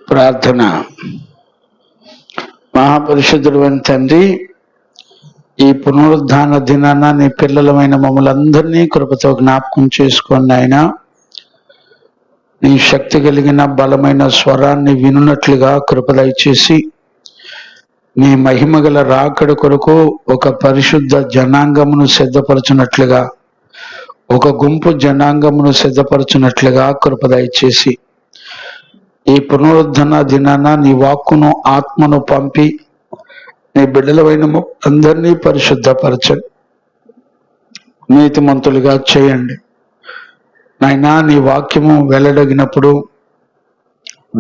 ప్రార్థన. మహాపరిశుద్ధుడు తండ్రి, ఈ పునరుద్ధాన దినాన నీ పిల్లలమైన మమ్మల్ందరినీ కృపతో జ్ఞాపకం చేసుకోండి ఆయన. నీ శక్తి కలిగిన బలమైన స్వరాన్ని వినున్నట్లుగా కృప దయచేసి నీ మహిమ గల రాకడ కొరకు ఒక పరిశుద్ధ జనాంగమును సిద్ధపరచునట్లుగా, ఒక గుంపు జనాంగమును సిద్ధపరచునట్లుగా కృప దయచేసి ఈ పునరుద్ధరణ దినాన నీ వాక్కును ఆత్మను పంపి నీ బిడ్డలమైన అందరినీ పరిశుద్ధపరచండి, నీతిమంతులుగా చేయండి నాయనా. నీ వాక్యము వెల్లడగినప్పుడు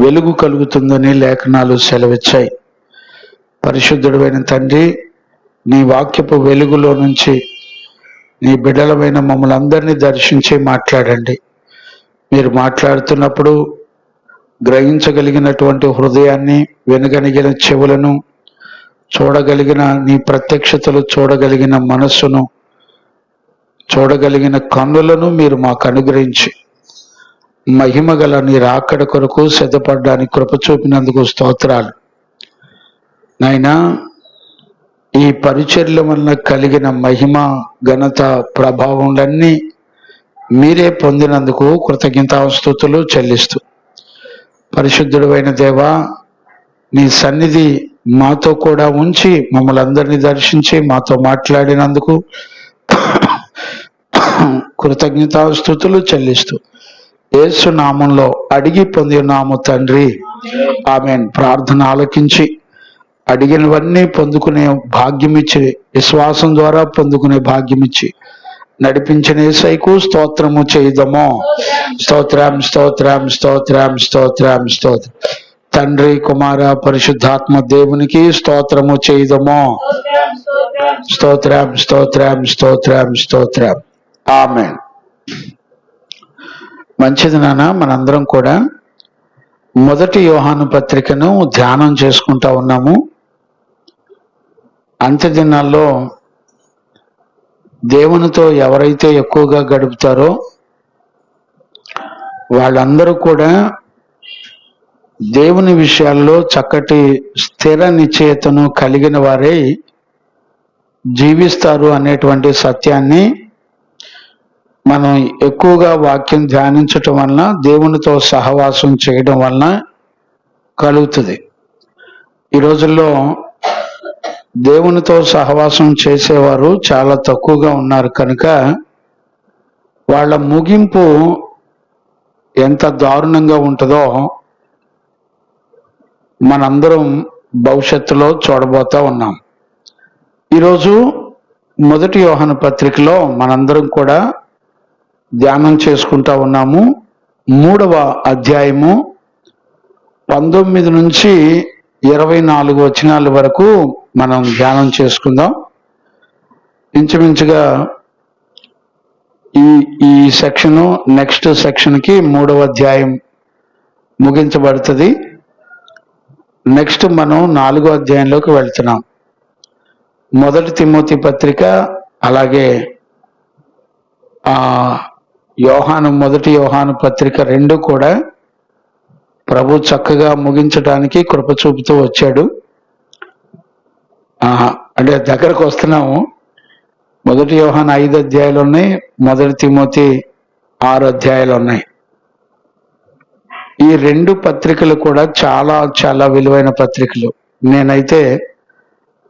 వెలుగు కలుగుతుందని లేఖనాలు సెలవిచ్చాయి. పరిశుద్ధుడైన తండ్రి, నీ వాక్యపు వెలుగులో నుంచి నీ బిడ్డలమైన మమ్మల్ని అందరినీ దర్శించి మాట్లాడండి. మీరు మాట్లాడుతున్నప్పుడు గ్రహించగలిగినటువంటి హృదయాన్ని, వినగలిగిన చెవులను, చూడగలిగిన నీ ప్రత్యక్షతలు చూడగలిగిన మనస్సును, చూడగలిగిన కన్నులను మీరు మాకు అనుగ్రహించి మహిమ గల నీ రాకడ కొరకు సిద్ధపడడానికి కృప చూపినందుకు స్తోత్రాలు నాయనా. ఈ పరిచర్య వలన కలిగిన మహిమ, ఘనత, ప్రభావములన్నీ మీరే పొందినందుకు కృతజ్ఞతాస్తుతులు చెల్లిస్తూ, పరిశుద్ధుడైన దేవా, నీ సన్నిధి మాతో కూడా ఉంచి మమ్మల్ని అందరినీ దర్శించి మాతో మాట్లాడినందుకు కృతజ్ఞతాస్తుతులు చెల్లిస్తూ యేసు నామంలో అడిగి పొంది ఉన్నాము తండ్రి, ఆమేన్. ప్రార్థన ఆలకించి అడిగినవన్నీ పొందుకునే భాగ్యమిచ్చి, విశ్వాసం ద్వారా పొందుకునే భాగ్యమిచ్చి నడిపించిన యేసయ్యకు స్తోత్రము చేయుదము. స్తోత్రం స్తోత్రం స్తోత్రం స్తోత్రం స్తోత్రం. తండ్రి, కుమార, పరిశుద్ధాత్మ దేవునికి స్తోత్రము చేయుదము. స్తోత్రం స్తోత్రం స్తోత్రం స్తోత్రం. ఆమేన్. మంచిది నాన్న, మనందరం కూడా మొదటి యోహాను పత్రికను ధ్యానం చేసుకుంటా ఉన్నాము. అంత్య దినాల్లో దేవునితో ఎవరైతే ఎక్కువగా గడుపుతారో వాళ్ళందరూ కూడా దేవుని విషయాల్లో చక్కటి స్థిర నిశ్చయతను కలిగిన వారే జీవిస్తారు అనేటువంటి సత్యాన్ని మనం ఎక్కువగా వాక్యం ధ్యానించటం వలన, దేవునితో సహవాసం చేయడం వలన కలుగుతుంది. ఈ రోజుల్లో దేవునితో సహవాసం చేసేవారు చాలా తక్కువగా ఉన్నారు కనుక వాళ్ళ ముగింపు ఎంత దారుణంగా ఉంటుందో మనందరం భవిష్యత్తులో చూడబోతా ఉన్నాం. ఈరోజు మొదటి యోహాను పత్రికలో మనందరం కూడా ధ్యానం చేసుకుంటా ఉన్నాము. 3వ అధ్యాయము 19 నుంచి 24 వచనాల వరకు మనం ధ్యానం చేసుకుందాం. ఇంచుమించుగా ఈ సెక్షను నెక్స్ట్ సెక్షన్కి 3వ అధ్యాయం ముగించబడుతుంది. నెక్స్ట్ మనం 4వ అధ్యాయంలోకి వెళ్తున్నాం. మొదటి తిమోతి పత్రిక, అలాగే మొదటి యోహాను పత్రిక 2 కూడా ప్రభు చక్కగా ముగించడానికి కృప చూపుతూ వచ్చాడు. అంటే దగ్గరకు వస్తున్నాము. మొదటి యోహాను 5 అధ్యాయాలు ఉన్నాయి, మొదటి తిమోతి 6 అధ్యాయాలు ఉన్నాయి. ఈ 2 పత్రికలు కూడా చాలా చాలా విలువైన పత్రికలు. నేనైతే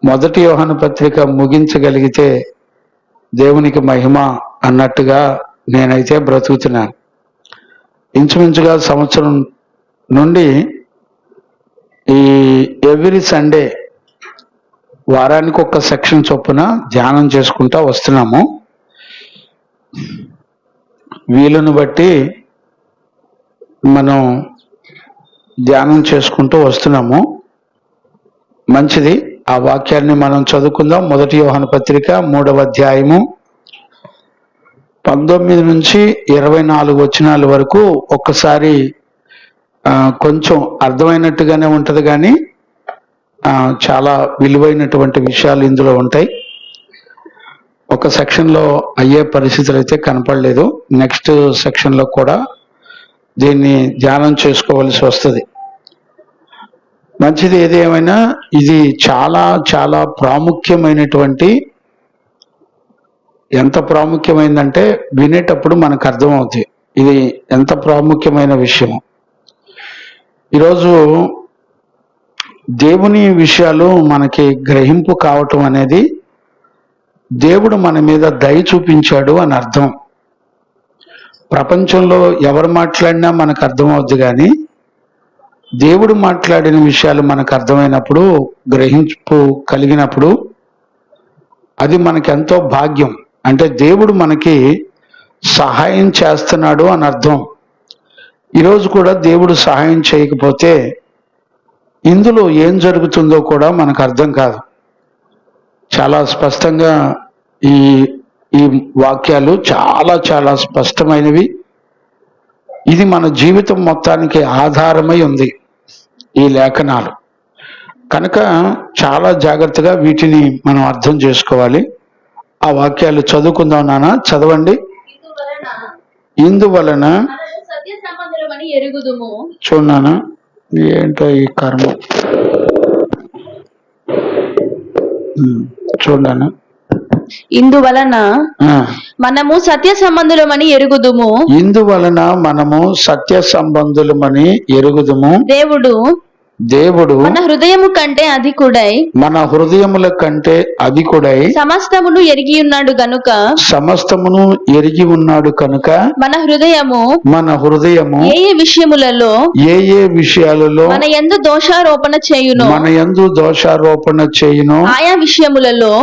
మొదటి యోహాను పత్రిక ముగించగలిగితే దేవునికి మహిమ అన్నట్టుగా నేనైతే బ్రతుకుతున్నాను. ఇంచుమించుగా సంవత్సరం నుండి ఈ ఎవ్రీ సండే వారానికి ఒక సెక్షన్ చొప్పున ధ్యానం చేసుకుంటా వస్తున్నాము. వీలును బట్టి మనం ధ్యానం చేసుకుంటూ వస్తున్నాము. మంచిది. ఆ వాక్యాన్ని మనం చదువుకుందాం. మొదటి యోహాను పత్రిక 3వ అధ్యాయము 19 నుంచి 24 వచనాల వరకు ఒక్కసారి కొంచెం అర్థమైనట్టుగానే ఉంటుంది, కానీ చాలా విలువైనటువంటి విషయాలు ఇందులో ఉంటాయి. ఒక సెక్షన్లో అయ్యే పరిస్థితులు అయితే కనపడలేదు. నెక్స్ట్ సెక్షన్లో కూడా దీన్ని ధ్యానం చేసుకోవలసి వస్తుంది. మంచిది. ఏదేమైనా ఇది చాలా చాలా ప్రాముఖ్యమైనటువంటి, ఎంత ప్రాముఖ్యమైందంటే వినేటప్పుడు మనకు అర్థమవుతుంది ఇది ఎంత ప్రాముఖ్యమైన విషయం. ఈరోజు దేవుని విషయాలు మనకి గ్రహింపు కావటం అనేది దేవుడు మన మీద దయ చూపించాడు అని అర్థం. ప్రపంచంలో ఎవరు మాట్లాడినా మనకు అర్థమవుద్ది, కానీ దేవుడు మాట్లాడిన విషయాలు మనకు అర్థమైనప్పుడు, గ్రహింపు కలిగినప్పుడు అది మనకి ఎంతో భాగ్యం. అంటే దేవుడు మనకి సహాయం చేస్తున్నాడు అని అర్థం. ఈరోజు కూడా దేవుడు సహాయం చేయకపోతే ఇందులో ఏం జరుగుతుందో కూడా మనకు అర్థం కాదు. చాలా స్పష్టంగా ఈ ఈ వాక్యాలు చాలా చాలా స్పష్టమైనవి. ఇది మన జీవితం మొత్తానికి ఆధారమై ఉంది ఈ లేఖనాలు. కనుక చాలా జాగ్రత్తగా వీటిని మనం అర్థం చేసుకోవాలి. ఆ వాక్యాలు చదువుకుందాం. నాన్న చదవండి. ఇందువలన చూడనా, ఏంటో ఈ కర్మ. చూడనా, ఇందువలన మనము సత్య సంబంధులమని ఎరుగుదుము. ఇందువలన మనము సత్య సంబంధులమని ఎరుగుదుము. దేవుడు మన హృదయము కంటే అధికుడై, మన హృదయముల కంటే అధికుడై సమస్తమును ఎరిగి ఉన్నాడు గనుక, సమస్తమును ఎరిగి ఉన్నాడు కనుక మన హృదయము ఏ ఏ విషయములలో మన యందు దోషారోపణ చేయును ఆయా విషయములలో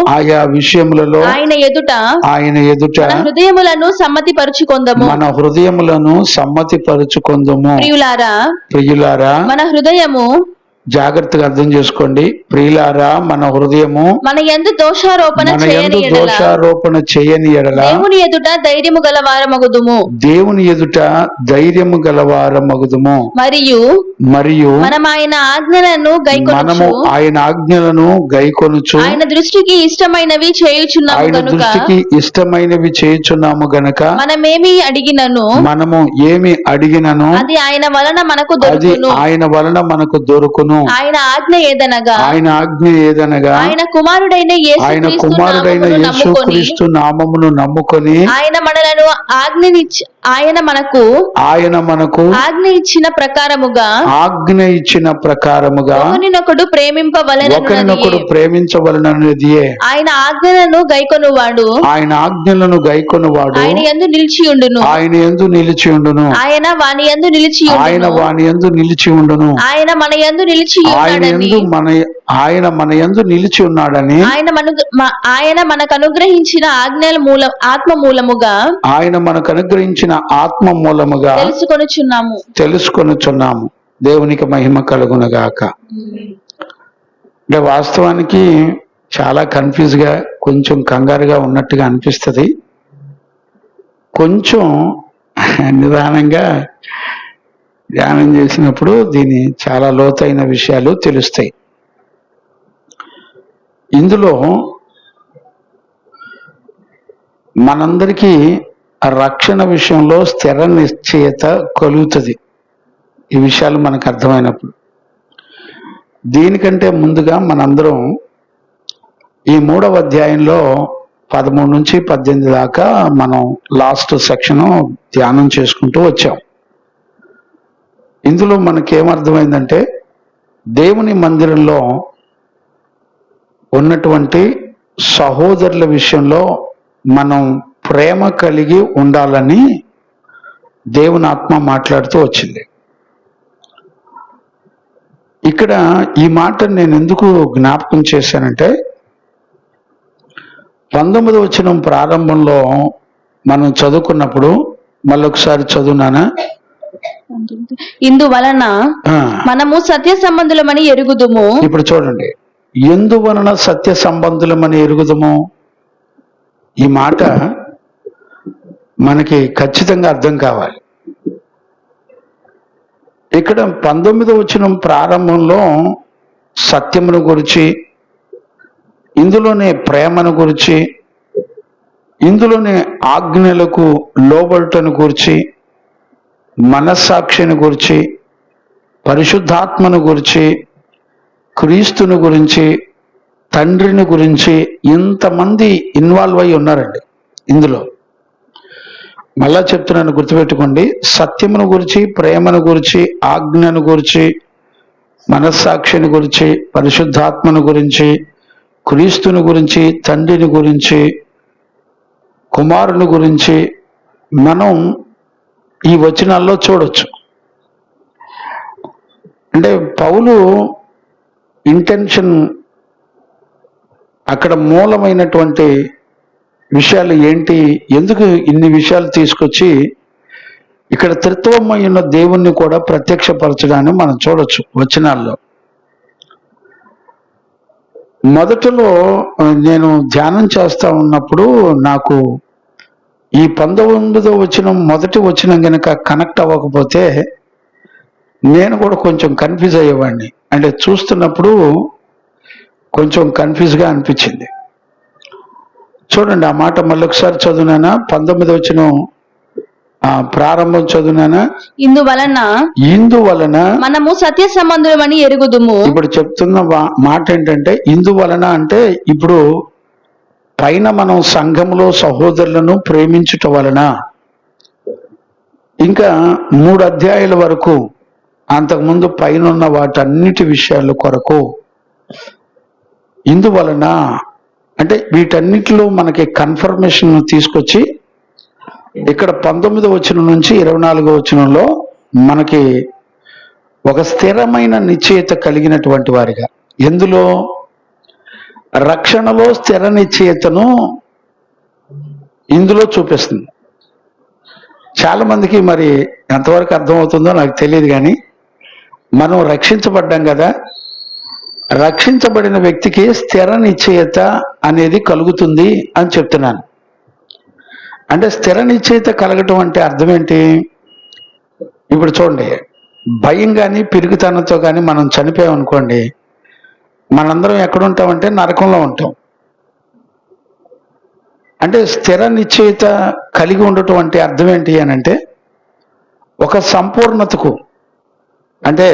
ఆయన ఎదుట మన హృదయములను సమ్మతిపరుచుకొందుము. ప్రియులారా, మన హృదయము, జాగ్రత్తగా అర్థం చేసుకోండి ప్రియులారా, మన హృదయము మన యందు దోషారోపణ చేయని ఎడల దేవుని ఎదుట ధైర్యము గలవారమగుదుము. మరియు మనము ఆయన ఆజ్ఞలను గైకొనుచు ఆయన దృష్టికి ఇష్టమైనవి చేయుచున్నాము గనుక మనము ఏమి అడిగినను అది ఆయన వలన మనకు దొరుకును. ఆయన ఆజ్ఞ ఏదనగా ఆయన కుమారుడైన యేసుక్రీస్తు నామమును నమ్ముకొని ఆయన మనకు ఆజ్ఞ ఇచ్చిన ప్రకారముగా ఒకరినొకడు ప్రేమించవలెనన్నది. ఆయన ఆజ్ఞలను గైకొనువాడు ఆయన యందు నిలిచియుండును. ఆయన వాని యందు నిలిచి ఉండును. ఆయన మన యందు నిలిచి ఉన్నాడని ఆయన మనకు అనుగ్రహించిన ఆత్మ మూలముగా తెలుసుకొనుచున్నాము. దేవునికి మహిమ కలుగునగాక. అంటే వాస్తవానికి చాలా కన్ఫ్యూజ్ గా, కొంచెం కంగారుగా ఉన్నట్టుగా అనిపిస్తుంది. కొంచెం నిదానంగా ధ్యానం చేసినప్పుడు దీని చాలా లోతైన విషయాలు తెలుస్తాయి. ఇందులో మనందరికీ రక్షణ విషయంలో స్థిర నిశ్చయత కలుగుతుంది ఈ విషయాలు మనకు అర్థమైనప్పుడు. దీనికంటే ముందుగా మనందరం ఈ 3వ అధ్యాయంలో 13 నుంచి 18 దాకా మనం లాస్ట్ సెక్షన్ ధ్యానం చేసుకుంటూ వచ్చాం. ఇందులో మనకేమర్థమైందంటే దేవుని మందిరంలో ఉన్నటువంటి సహోదరుల విషయంలో మనం ప్రేమ కలిగి ఉండాలని దేవుని ఆత్మ మాట్లాడుతూ వచ్చింది. ఇక్కడ ఈ మాట నేను ఎందుకు జ్ఞాపకం చేశానంటే 19వ వచనం ప్రారంభంలో మనం చదువుకున్నప్పుడు, మళ్ళొకసారి చదువునానా. ఇందువలన మనము సత్య సంబంధులమని ఎరుగుదుము. ఇప్పుడు చూడండి, ఎందువలన సత్య సంబంధులమని ఎరుగుదుము. ఈ మాట మనకి ఖచ్చితంగా అర్థం కావాలి. ఇక్కడ 19వ వచనం ప్రారంభంలో సత్యమును గురించి, ఇందులోనే ప్రేమను గురించి, ఇందులోనే ఆజ్ఞలకు లోబడటను గురించి, మనస్సాక్షిని గురించి, పరిశుద్ధాత్మను గురించి, క్రీస్తుని గురించి, తండ్రిని గురించి ఇంతమంది ఇన్వాల్వ్ అయి ఉన్నారండి ఇందులో. మళ్ళా చెప్తున్నాను, గుర్తుపెట్టుకోండి. సత్యమును గురించి, ప్రేమను గురించి, ఆజ్ఞను గురించి, మనస్సాక్షిని గురించి, పరిశుద్ధాత్మను గురించి, క్రీస్తుని గురించి, తండ్రిని గురించి, కుమారుని గురించి మనం ఈ వచనాల్లో చూడొచ్చు. అంటే పౌలు ఇంటెన్షన్, అక్కడ మూలమైనటువంటి విషయాలు ఏంటి, ఎందుకు ఇన్ని విషయాలు తీసుకొచ్చి ఇక్కడ త్రిత్వమై ఉన్న దేవుణ్ణి కూడా ప్రత్యక్షపరచడాన్ని మనం చూడొచ్చు వచనాల్లో. మొదటలో నేను ధ్యానం చేస్తా ఉన్నప్పుడు నాకు ఈ 19వ వచనం మొదటి వచనం కనుక కనెక్ట్ అవ్వకపోతే నేను కూడా కొంచెం కన్ఫ్యూజ్ అయ్యేవాడిని. అంటే చూస్తున్నప్పుడు కొంచెం కన్ఫ్యూజ్గా అనిపించింది. చూడండి, ఆ మాట మళ్ళీ ఒకసారి చదువునానా. 19వ వచనం ప్రారంభం చదువునానా. ఇందువలన మనము సత్య సంబంధులమని ఎరుగుదుము. ఇప్పుడు చెప్తున్న మాట ఏంటంటే, ఇందువలన అంటే ఇప్పుడు పైన మనం సంఘంలో సహోదరులను ప్రేమించుట వలన, ఇంకా 3 అధ్యాయాల వరకు అంతకుముందు పైన ఉన్న వాటన్నిటి విషయాల కొరకు ఇందువలన అంటే వీటన్నిటిలో మనకి కన్ఫర్మేషన్ తీసుకొచ్చి ఇక్కడ 19వ వచనం నుంచి 24వ వచనంలో మనకి ఒక స్థిరమైన నిశ్చయత కలిగినటువంటి వారిగా, ఎందులో రక్షణలో స్థిర నిశ్చయతను ఇందులో చూపిస్తుంది. చాలా మందికి మరి ఎంతవరకు అర్థమవుతుందో నాకు తెలియదు, కానీ మనం రక్షించబడ్డాం కదా, రక్షించబడిన వ్యక్తికి స్థిర నిశ్చయత అనేది కలుగుతుంది అని చెప్తున్నాను. అంటే స్థిర నిశ్చయత కలగటం అంటే అర్థం ఏంటి? ఇప్పుడు చూడండి, భయం కానీ పిరుగుతనంతో కానీ మనం చనిపోయామనుకోండి, మనందరం ఎక్కడుంటామంటే నరకంలో ఉంటాం. అంటే స్థిర నిశ్చయిత కలిగి ఉండటం అంటే అర్థం ఏంటి అని అంటే, ఒక సంపూర్ణతకు, అంటే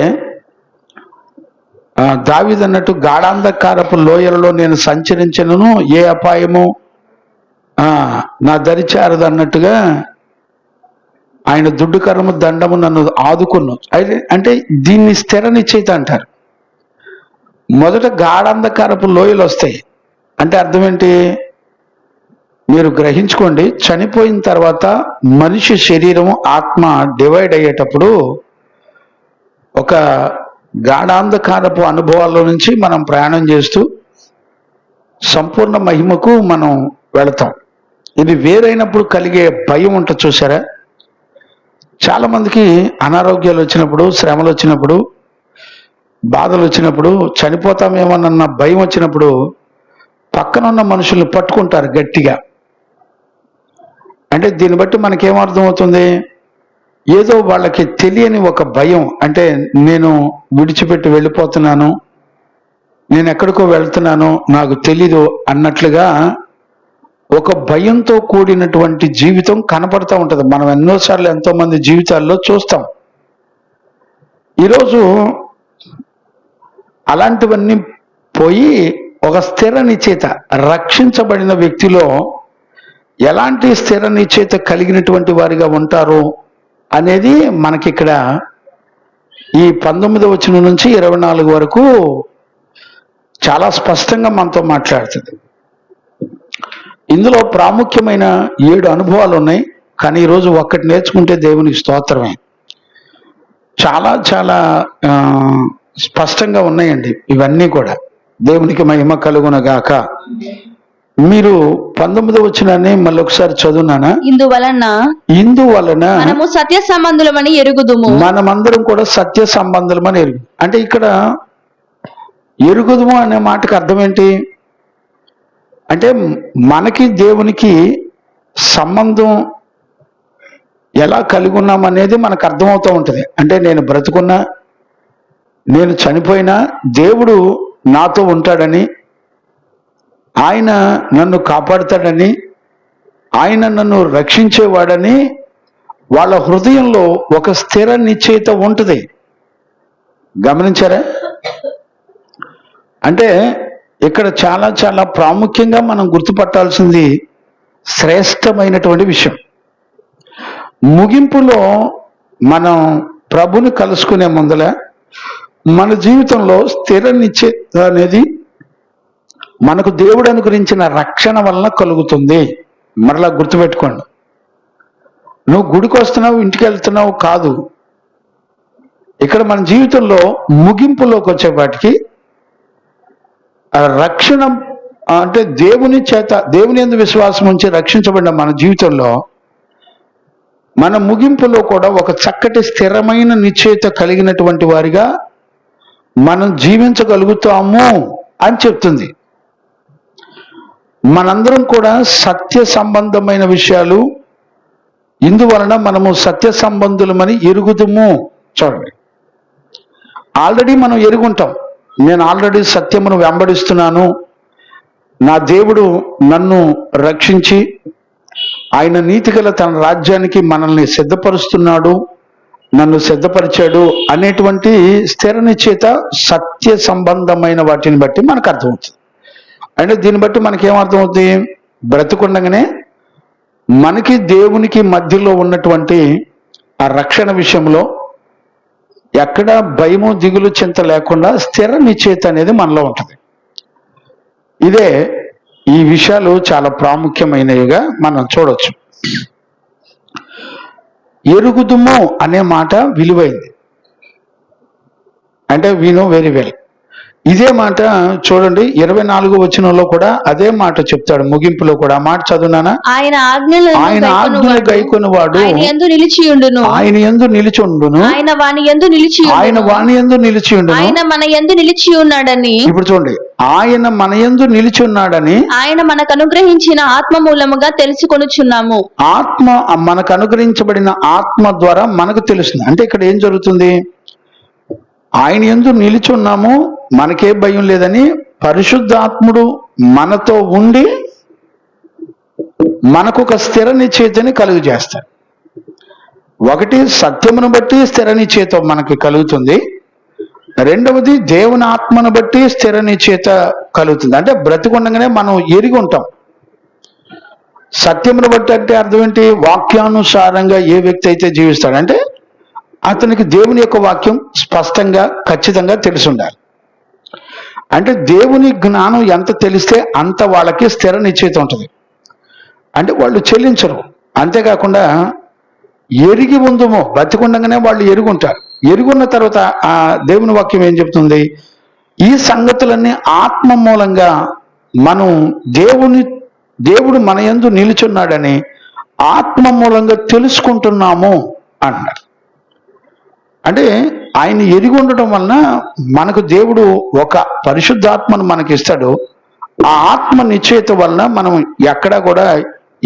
దావీదు అన్నట్టు గాఢాంధకారపు లోయలలో నేను సంచరించినను ఏ అపాయము నా దరిచారదు అన్నట్టుగా ఆయన దుడ్డు కర్రము దండము నన్ను ఆదుకున్నాను. అంటే దీన్ని స్థిర నిశ్చయిత అంటారు. మొదట గాఢాంధకారపు లోయలు వస్తాయి అంటే అర్థం ఏంటి? మీరు గ్రహించుకోండి, చనిపోయిన తర్వాత మనిషి శరీరము ఆత్మ డివైడ్ అయ్యేటప్పుడు ఒక గాఢాంధకారపు అనుభవాల్లో నుంచి మనం ప్రయాణం చేస్తూ సంపూర్ణ మహిమకు మనం వెళతాం. ఇది వేరైనప్పుడు కలిగే భయం ఉంటుంది చూసారా? చాలా మందికి అనారోగ్యాలు వచ్చినప్పుడు, శ్రమలు వచ్చినప్పుడు, బాధలు వచ్చినప్పుడు, చనిపోతామేమోనన్న భయం వచ్చినప్పుడు పక్కనున్న మనుషుల్ని పట్టుకుంటారు గట్టిగా. అంటే దీన్ని బట్టి మనకేమర్థమవుతుంది? ఏదో వాళ్ళకి తెలియని ఒక భయం, అంటే నేను విడిచిపెట్టి వెళ్ళిపోతున్నాను, నేను ఎక్కడికో వెళ్తున్నాను, నాకు తెలీదు అన్నట్లుగా ఒక భయంతో కూడినటువంటి జీవితం కనపడుతూ ఉంటుంది. మనం ఎన్నోసార్లు ఎంతో మంది జీవితాల్లో చూస్తాం. ఈరోజు అలాంటివన్నీ పోయి ఒక స్థిర నిశ్చయిత, రక్షించబడిన వ్యక్తిలో ఎలాంటి స్థిర నిశ్చయిత కలిగినటువంటి వారిగా ఉంటారు అనేది మనకిక్కడ ఈ 19వ వచనం నుంచి 24 వరకు చాలా స్పష్టంగా మనతో మాట్లాడుతుంది. ఇందులో ప్రాముఖ్యమైన 7 అనుభవాలు ఉన్నాయి, కానీ ఈరోజు ఒక్కటి నేర్చుకుంటే దేవునికి స్తోత్రమే. చాలా చాలా స్పష్టంగా ఉన్నాయండి ఇవన్నీ కూడా. దేవునికి మహిమ కలుగునగాక. మీరు 19వ వచనాన్ని మళ్ళీ ఒకసారి చదువునానా. ఇందువలన మనము సత్య సంబంధులమని ఎరుగుదుము. మనమందరం కూడా సత్య సంబంధులమని ఎరుగు. అంటే ఇక్కడ ఎరుగుదుము అనే మాటకు అర్థం ఏంటి అంటే, మనకి దేవునికి సంబంధం ఎలా కలిగి ఉన్నాం అనేది మనకు అర్థమవుతూ ఉంటుంది. అంటే నేను బ్రతుకున్నా, నేను చనిపోయినా దేవుడు నాతో ఉంటాడని, ఆయన నన్ను కాపాడుతాడని, ఆయన నన్ను రక్షించేవాడని వాళ్ళ హృదయంలో ఒక స్థిర నిశ్చయిత ఉంటుంది. గమనించారా? అంటే ఇక్కడ చాలా చాలా ప్రాముఖ్యంగా మనం గుర్తుపట్టాల్సింది శ్రేష్టమైనటువంటి విషయం. ముగింపులో మనం ప్రభుని కలుసుకునే ముందల మన జీవితంలో స్థిర నిశ్చయత అనేది మనకు దేవుడు అనుగ్రహించిన రక్షణ వలన కలుగుతుంది. మరలా గుర్తుపెట్టుకోండి, నువ్వు గుడికి వస్తున్నావు, ఇంటికి వెళ్తున్నావు కాదు. ఇక్కడ మన జీవితంలో ముగింపులోకి వచ్చేపాటికి రక్షణ అంటే దేవుని చేత, దేవుని యందు విశ్వాసం ఉంచి రక్షించబడిన మన జీవితంలో మన ముగింపులో కూడా ఒక చక్కటి స్థిరమైన నిశ్చయత కలిగినటువంటి వారిగా మనం జీవించగలుగుతాము అని చెప్తుంది. మనందరం కూడా సత్య సంబంధమైన విషయాలు ఇందువలన మనము సత్య సంబంధులమని ఎరుగుదుము. చూడండి, ఆల్రెడీ మనం ఎరుగుంటాం. నేను ఆల్రెడీ సత్యమును వెంబడిస్తున్నాను, నా దేవుడు నన్ను రక్షించి ఆయన నీతిగల తన రాజ్యానికి మనల్ని సిద్ధపరుస్తున్నాడు, నన్ను సిద్ధపరిచాడు అనేటువంటి స్థిర నిశ్చయత సత్య సంబంధమైన వాటిని బట్టి మనకు అర్థమవుతుంది. అంటే దీన్ని బట్టి మనకేమర్థమవుతుంది? బ్రతికుండగానే మనకి దేవునికి మధ్యలో ఉన్నటువంటి ఆ రక్షణ విషయంలో ఎక్కడ భయము దిగులు చింత లేకుండా స్థిర నిశ్చయత అనేది మనలో ఉంటుంది. ఇదే ఈ విషయాలు చాలా ప్రాముఖ్యమైనవిగా మనం చూడవచ్చు. ఎరుగుదుము అనే మాట విలువైంది, అంటే వీ నో వెరీ వెల్. ఇదే మాట చూడండి 24వ వచనంలో కూడా అదే మాట చెప్తాడు. ముగింపులో కూడా ఆ మాట చదువునానా? ఆయన ఆజ్ఞలు గైకొని వాడు ఆయన యందు నిలిచియుండును, ఆయన యందు నిలిచుండును, ఆయన వాని యందు నిలిచియుండును, ఆయన వాని యందు నిలిచియుండును, ఆయన మన యందు నిలిచి ఉన్నాడని. ఇప్పుడు చూడండి, ఆయన మన యందు నిలిచి ఉన్నాడని ఆయన మనకు అనుగ్రహించిన ఆత్మ మూలముగా తెలుసుకొనుచున్నాము. ఆత్మ మనకు అనుగ్రహించబడిన ఆత్మ ద్వారా మనకు తెలుస్తుంది. అంటే ఇక్కడ ఏం జరుగుతుంది? ఆయన యందు నిలిచి ఉన్నాము, మనకే భయం లేదని పరిశుద్ధాత్ముడు మనతో ఉండి మనకు ఒక స్థిర నిశ్చయతని కలుగు చేస్తాడు. ఒకటి, సత్యమును బట్టి స్థిర నిశ్చయత మనకి కలుగుతుంది. రెండవది, దేవుని ఆత్మను బట్టి స్థిర నిశ్చయత కలుగుతుంది. అంటే బ్రతికుండగానే మనం ఎరిగి ఉంటాం. సత్యమును బట్టి అంటే అర్థం ఏంటి? వాక్యానుసారంగా ఏ వ్యక్తి అయితే జీవిస్తాడు అంటే అతనికి దేవుని యొక్క వాక్యం స్పష్టంగా ఖచ్చితంగా తెలిసి ఉండాలి. అంటే దేవుని జ్ఞానం ఎంత తెలిస్తే అంత వాళ్ళకి స్థిర నిశ్చయిత ఉంటుంది. అంటే వాళ్ళు చెల్లించరు. అంతేకాకుండా ఎరిగి ఉందమో, బతికుండగానే వాళ్ళు ఎరుగుంటారు. ఎరుగున్న తర్వాత ఆ దేవుని వాక్యం ఏం చెప్తుంది? ఈ సంగతులన్నీ ఆత్మ మూలంగా మనం దేవుడు మన యందు నిలుచున్నాడని ఆత్మ మూలంగా తెలుసుకుంటున్నాము అంటున్నారు. అంటే ఆయన ఎరిగి ఉండటం వలన మనకు దేవుడు ఒక పరిశుద్ధాత్మను మనకి ఇస్తాడు. ఆ ఆత్మ నిశ్చయిత వలన మనం ఎక్కడా కూడా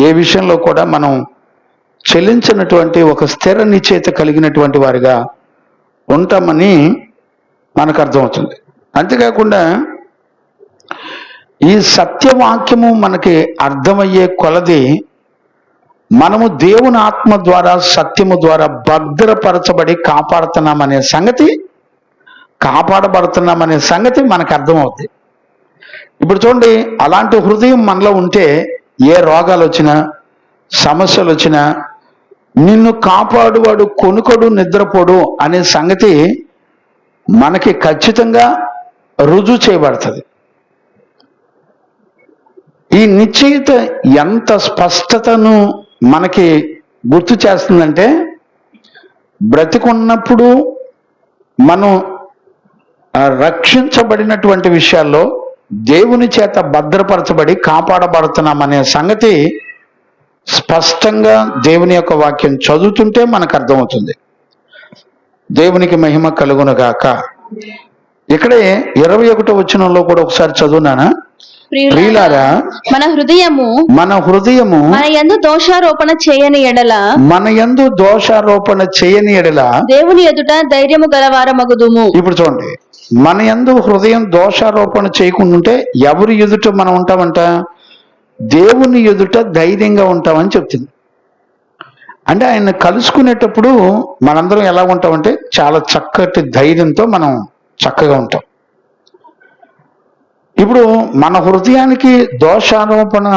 ఏ విషయంలో కూడా మనం చెల్లించినటువంటి ఒక స్థిర నిశ్చయిత కలిగినటువంటి వారిగా ఉంటామని మనకు అర్థమవుతుంది. అంతేకాకుండా ఈ సత్యవాక్యము మనకి అర్థమయ్యే కొలది మనము దేవుని ఆత్మ ద్వారా, సత్యము ద్వారా భద్రపరచబడి కాపాడుతున్నామనే సంగతి మనకు అర్థమవుద్ది. ఇప్పుడు చూడండి, అలాంటి హృదయం మనలో ఉంటే ఏ రోగాలు వచ్చినా, సమస్యలు వచ్చినా నిన్ను కాపాడువాడు కొనుకొడు నిద్రపోడు అనే సంగతి మనకి ఖచ్చితంగా రుజువు చేయబడుతుంది. ఈ నిశ్చయిత ఎంత స్పష్టతను మనకి గుర్తు చేస్తుందంటే, బ్రతికున్నప్పుడు మనం రక్షించబడినటువంటి విషయాల్లో దేవుని చేత భద్రపరచబడి కాపాడబడుతున్నామనే సంగతి స్పష్టంగా దేవుని యొక్క వాక్యం చదువుతుంటే మనకు అర్థమవుతుంది. దేవునికి మహిమ కలుగునుగాక. ఇక్కడే 21వ వచనంలో కూడా ఒకసారి చదువునానా? ప్రియులారా, మన హృదయము మన యందు దోషారోపణ చేయని ఎడల దేవుని ఎదుట ధైర్యము గలవారమగుదుము. ఇప్పుడు చూడండి, మన యందు హృదయం దోషారోపణ చేయకుండా ఎవరి ఎదుట మనం ఉంటామంట? దేవుని ఎదుట ధైర్యంగా ఉంటామని చెప్తుంది. అంటే ఆయన కలుసుకునేటప్పుడు మనందరం ఎలా ఉంటామంటే చాలా చక్కటి ధైర్యంతో మనం చక్కగా ఉంటాం. ఇప్పుడు మన హృదయానికి దోషారోపణ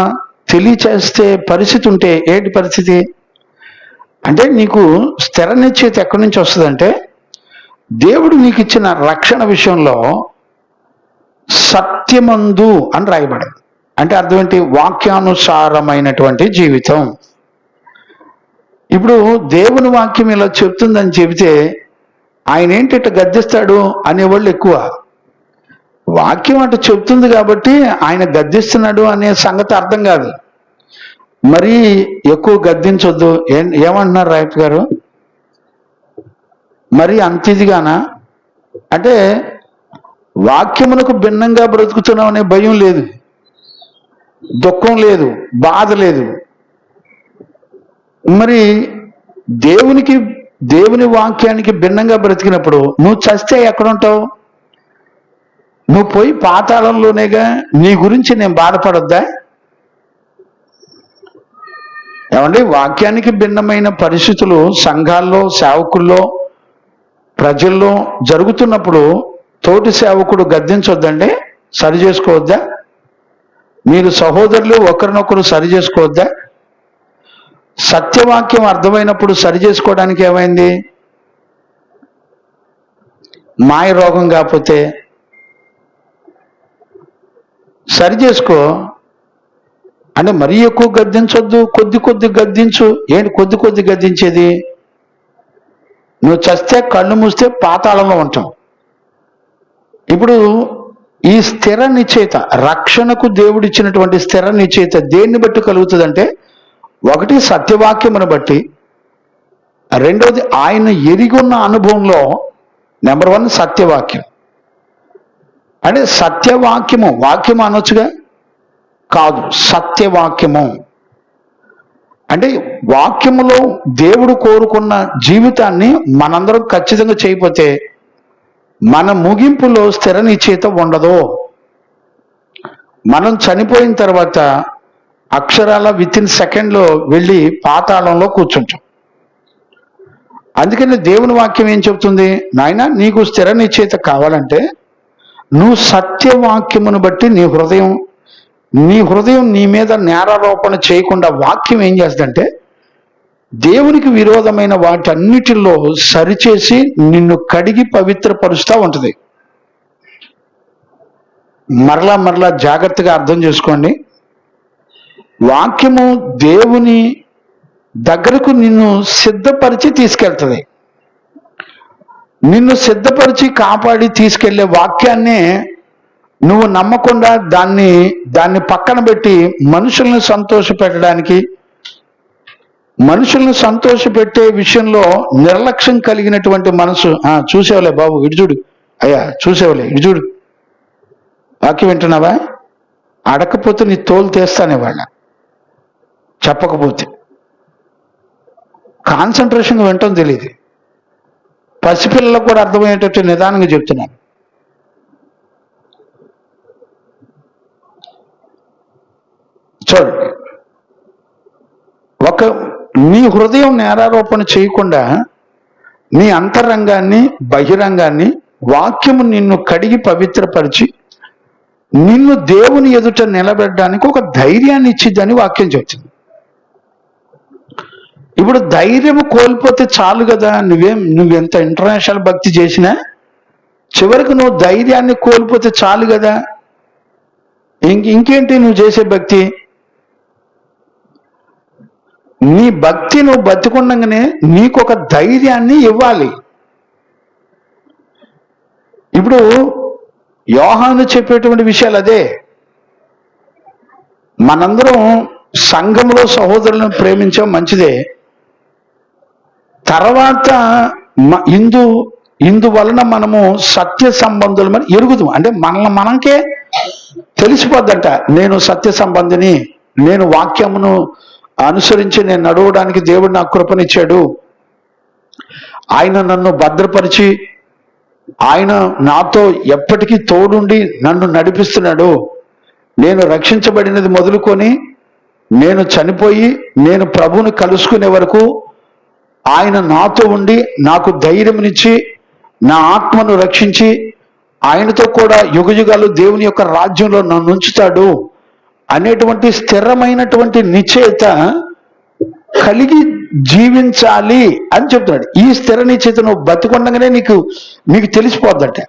తెలియచేస్తే పరిస్థితి ఉంటే ఏంటి పరిస్థితి అంటే, నీకు స్థిర నిశ్చయిత ఎక్కడి నుంచి వస్తుందంటే, దేవుడు నీకు ఇచ్చిన రక్షణ విషయంలో సత్యమందు అని రాయబడింది. అంటే అర్థం ఏంటి? వాక్యానుసారమైనటువంటి జీవితం. ఇప్పుడు దేవుని వాక్యం ఇలా చెప్తుందని చెబితే ఆయన ఏంటి ఇట్లా గద్దిస్తాడు అనేవాళ్ళు ఎక్కువ. వాక్యం అటు చెప్తుంది కాబట్టి ఆయన గద్దిస్తున్నాడు అనే సంగతి అర్థం కాదు. మరీ ఎక్కువ గద్దించొద్దు. ఏమంటున్నారు రాయట్ గారు? మరి అంత ఇదిగానా అంటే, వాక్యమునకు భిన్నంగా బ్రతుకుతున్నాం అనే భయం లేదు, దుఃఖం లేదు, బాధ లేదు. మరి దేవుని వాక్యానికి భిన్నంగా బ్రతికినప్పుడు నువ్వు చస్తే ఎక్కడుంటావు? నువ్వు పోయి పాతాళంలోనేగా. నీ గురించి నేను బాధపడొద్దా? ఏమండి, వాక్యానికి భిన్నమైన పరిస్థితులు సంఘాల్లో, సేవకుల్లో, ప్రజల్లో జరుగుతున్నప్పుడు తోటి సేవకుడు గద్దించొద్దండి, సరి చేసుకోవద్దా? మీరు సహోదరులు ఒకరినొకరు సరి చేసుకోవద్దా? సత్యవాక్యం అర్థమైనప్పుడు సరి చేసుకోవడానికి ఏమైంది? మాయ రోగం కాకపోతే సరి చేసుకో. అంటే మరీ ఎక్కువ గద్దించొద్దు, కొద్ది గద్దించు. ఏంటి కొద్ది గద్దించేది? నువ్వు చస్తే కళ్ళు మూస్తే పాతాళంలో ఉంటావు. ఇప్పుడు ఈ స్థిర నిశ్చయిత, రక్షణకు దేవుడిచ్చినటువంటి స్థిర నిశ్చయిత దేన్ని బట్టి కలుగుతుందంటే, ఒకటి సత్యవాక్యమును బట్టి, రెండవది ఆయన ఎరిగున్న అనుభవంలో. నెంబర్ 1 సత్యవాక్యం. అంటే సత్యవాక్యము, వాక్యము అనొచ్చుగా, కాదు సత్యవాక్యము. అంటే వాక్యములో దేవుడు కోరుకున్న జీవితాన్ని మనందరం ఖచ్చితంగా చేయకపోతే మన ముగింపులో స్థిర నిశ్చయిత ఉండదు. మనం చనిపోయిన తర్వాత అక్షరాల వితిన్ సెకండ్లో వెళ్ళి పాతాళంలో కూర్చుంటాం. అందుకని దేవుని వాక్యం ఏం చెప్తుంది? నాయనా, నీకు స్థిర నిశ్చయిత కావాలంటే నువ్వు సత్యవాక్యమును బట్టి నీ హృదయం నీ మీద నేరారోపణ చేయకుండా వాక్యం ఏం చేస్తుందంటే, దేవునికి విరోధమైన వాటన్నిటిలో సరిచేసి నిన్ను కడిగి పవిత్రపరుస్తూ ఉంటుంది. మరలా జాగ్రత్తగా అర్థం చేసుకోండి. వాక్యము దేవుని దగ్గరకు నిన్ను సిద్ధపరిచి తీసుకెళ్తుంది. నిన్ను సిద్ధపరిచి కాపాడి తీసుకెళ్లే వాక్యాన్నే నువ్వు నమ్మకుండా దాన్ని పక్కన పెట్టి మనుషుల్ని సంతోషపెట్టడానికి, మనుషుల్ని సంతోషపెట్టే విషయంలో నిర్లక్ష్యం కలిగినటువంటి మనసు. చూసేవలే బాబు, ఇటు చూడు, అయ్యా చూసేవలే, ఇటు చూడు, వాక్యం వింటున్నావా? అడకపోతే నీ తోలు తీస్తానే వాళ్ళ, చెప్పకపోతే. కాన్సన్ట్రేషన్గా వింటం తెలియదు. పసిపిల్లలకు కూడా అర్థమయ్యేటట్టు నిదానంగా చెప్తున్నాను. చూడండి, నీ హృదయం నేరారోపణ చేయకుండా నీ అంతరంగాన్ని, బహిరంగాన్ని వాక్యము నిన్ను కడిగి పవిత్రపరిచి నిన్ను దేవుని ఎదుట నిలబెట్టడానికి ఒక ధైర్యాన్ని ఇచ్చిద్దని వాక్యం చెప్తుంది. ఇప్పుడు ధైర్యం కోల్పోతే చాలు కదా. నువ్వెంత ఇంటర్నేషనల్ భక్తి చేసినా చివరికి నువ్వు ధైర్యాన్ని కోల్పోతే చాలు కదా. ఇంకేంటి నువ్వు చేసే భక్తి? నీ భక్తి నువ్వు బతికుండగానే నీకు ఒక ధైర్యాన్ని ఇవ్వాలి. ఇప్పుడు యోహాను చెప్పేటువంటి విషయాలు అదే. మనందరం సంఘంలో సహోదరులను ప్రేమించాం, మంచిదే. తర్వాత ఇందువలన మనము సత్య సంబంధులు అని ఎరుగుదాం. అంటే మనకే తెలిసిపోద్దంట, నేను సత్య సంబంధిని, నేను వాక్యమును అనుసరించి నేను నడవడానికి దేవుడు నాకు కృపనిచ్చాడు, ఆయన నన్ను భద్రపరిచి ఆయన నాతో ఎప్పటికీ తోడుండి నన్ను నడిపిస్తున్నాడు. నేను రక్షించబడినది మొదలుకొని నేను చనిపోయి నేను ప్రభువుని కలుసుకునే వరకు ఆయన నాతో ఉండి నాకు ధైర్యమునిచ్చి నా ఆత్మను రక్షించి ఆయనతో కూడా యుగయుగాలు దేవుని యొక్క రాజ్యంలో నన్ను ఉంచుతాడు అనేటువంటి స్థిరమైనటువంటి నిశ్చయత కలిగి జీవించాలి అని చెప్తున్నాడు. ఈ స్థిర నిశ్చయత నువ్వు బతికొండగానే నీకు తెలిసిపోద్దట.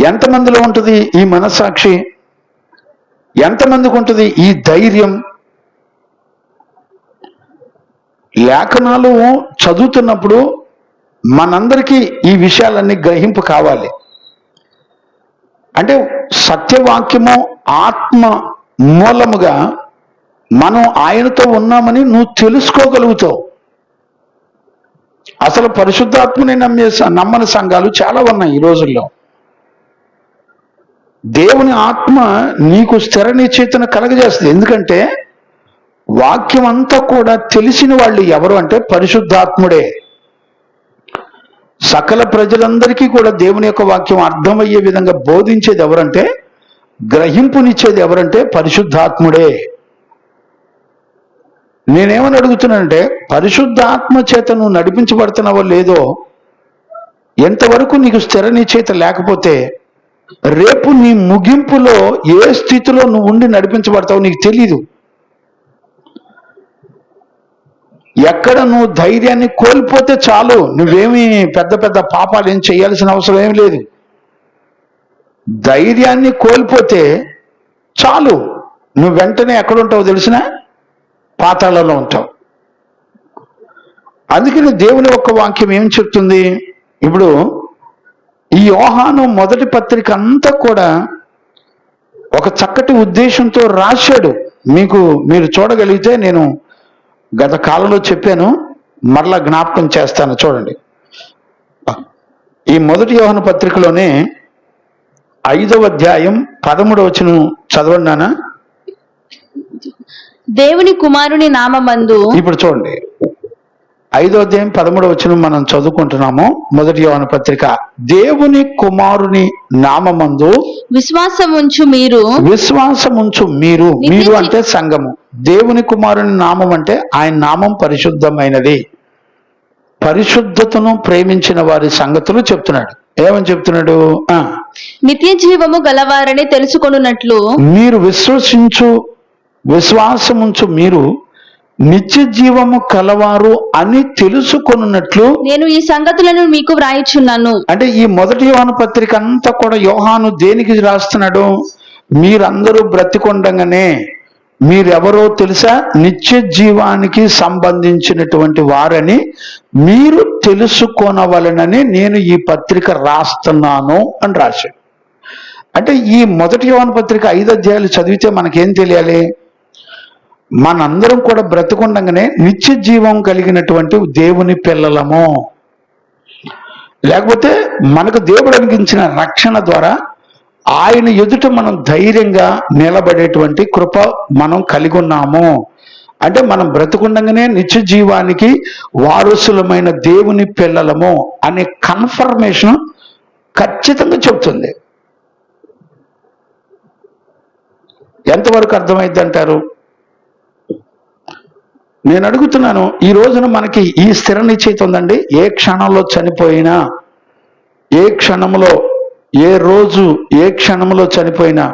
ఎంతమందిలో ఉంటుంది ఈ మనస్సాక్షి? ఎంతమందికి ఉంటుంది ఈ ధైర్యం? లేఖనాలు చదువుతున్నప్పుడు మనందరికీ ఈ విషయాలన్నీ గ్రహింపు కావాలి. అంటే సత్యవాక్యము ఆత్మ మూలముగా మనం ఆయనతో ఉన్నామని నువ్వు తెలుసుకోగలుగుతావు. అసలు పరిశుద్ధాత్మని నమ్మని సంఘాలు చాలా ఉన్నాయి ఈ రోజుల్లో. దేవుని ఆత్మ నీకు స్థిర నిశ్చయితను కలగజేస్తుంది. ఎందుకంటే వాక్యం అంతా కూడా తెలిసిన వాళ్ళు ఎవరు అంటే పరిశుద్ధాత్ముడే. సకల ప్రజలందరికీ కూడా దేవుని యొక్క వాక్యం అర్థమయ్యే విధంగా బోధించేది ఎవరంటే, గ్రహింపునిచ్చేది ఎవరంటే పరిశుద్ధాత్ముడే. నేనేమని అడుగుతున్నానంటే, పరిశుద్ధాత్మ చేత నువ్వు నడిపించబడుతున్నావో లేదో, ఎంతవరకు నీకు స్థిర నిశ్చయిత లేకపోతే రేపు నీ ముగింపులో ఏ స్థితిలో నువ్వు ఉండి నడిపించబడతావో నీకు తెలీదు. ఎక్కడ నువ్వు ధైర్యాన్ని కోల్పోతే చాలు, నువ్వేమి పెద్ద పెద్ద పాపాలు ఏం చేయాల్సిన అవసరం ఏం లేదు. ధైర్యాన్ని కోల్పోతే చాలు, నువ్వు వెంటనే ఎక్కడ ఉంటావో తెలిసినా పాతాళంలో ఉంటావు. అందుకని దేవుని యొక్క వాక్యం ఏం చెప్తుంది? ఇప్పుడు ఈ యోహాను మొదటి పత్రిక అంతా కూడా ఒక చక్కటి ఉద్దేశంతో రాశాడు. మీరు చూడగలిగితే, నేను గత కాలంలో చెప్పాను, మరలా జ్ఞాపకం చేస్తాను. చూడండి, ఈ మొదటి యోహాను పత్రికలోనే 5వ అధ్యాయం 13వ వచనం చదవండి నాన్న. దేవుని కుమారుని నామమందు, ఇప్పుడు చూడండి 5వ అధ్యాయం 13వ వచనం మనం చదువుకుంటున్నాము. మొదటి యోహాను పత్రిక, దేవుని కుమారుని నామమందు విశ్వాసముంచు మీరు. విశ్వాసముంచు మీరు. మీరు అంటే సంఘము. దేవుని కుమారుని నామం అంటే ఆయన నామం పరిశుద్ధమైనది. పరిశుద్ధతను ప్రేమించిన వారి సంగతులు చెప్తున్నాడు. ఏమని చెప్తున్నాడు? నిత్య జీవము గలవారని తెలుసుకొనున్నట్లు మీరు విశ్వాసముంచు మీరు నిత్య జీవము కలవారు అని తెలుసుకొనున్నట్లు నేను ఈ సంగతులను మీకు వ్రాయిచున్నాను. అంటే ఈ మొదటి యోహాను పత్రిక అంతా కూడా యోహాను దేనికి రాస్తున్నాడు? మీరందరూ బ్రతికొండగానే మీరెవరో తెలుసా? నిత్య జీవానికి సంబంధించినటువంటి వారని మీరు తెలుసుకొనవలనని నేను ఈ పత్రిక రాస్తున్నాను అని రాశాడు. అంటే ఈ మొదటి యోహాను పత్రిక 5 అధ్యాయాలు చదివితే మనకేం తెలియాలి? మనందరం కూడా బ్రతికొండగానే నిత్య జీవం కలిగినటువంటి దేవుని పిల్లలము. లేకపోతే మనకు దేవుడు అనిపించిన రక్షణ ద్వారా ఆయన ఎదుట మనం ధైర్యంగా నిలబడేటువంటి కృప మనం కలిగి ఉన్నాము. అంటే మనం బ్రతికొండగానే నిత్య జీవానికి వారసులమైన దేవుని పిల్లలము అనే కన్ఫర్మేషన్ ఖచ్చితంగా చెప్తుంది. ఎంతవరకు అర్థమైంది అంటారు? నేను అడుగుతున్నాను, ఈ రోజున మనకి ఈ స్థిర నిశ్చయిత ఉందండి. ఏ క్షణంలో చనిపోయినా, ఏ క్షణంలో, ఏ రోజు, ఏ క్షణంలో చనిపోయినా,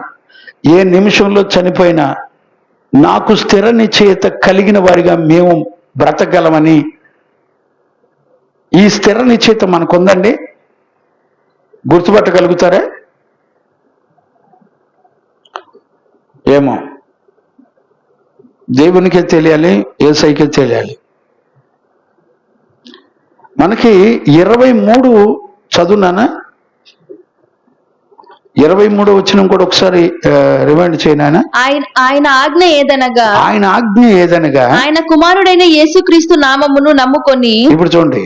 ఏ నిమిషంలో చనిపోయినా నాకు స్థిర నిశ్చయిత కలిగిన వారిగా మేము బ్రతకగలమని ఈ స్థిర నిశ్చయిత మనకుందండి. గుర్తుపట్టగలుగుతారా? ఏమో, దేవునికే తెలియాలి, యేసయ్యకే తెలియాలి. మనకి 23 చదువునానా? 23 వచనం కూడా ఒకసారి రిమైండ్ చేయనా? ఆయన ఆజ్ఞ ఏదనగా, ఆయన కుమారుడైన యేసుక్రీస్తు నామమును నమ్ముకొని. ఇప్పుడు చూడండి,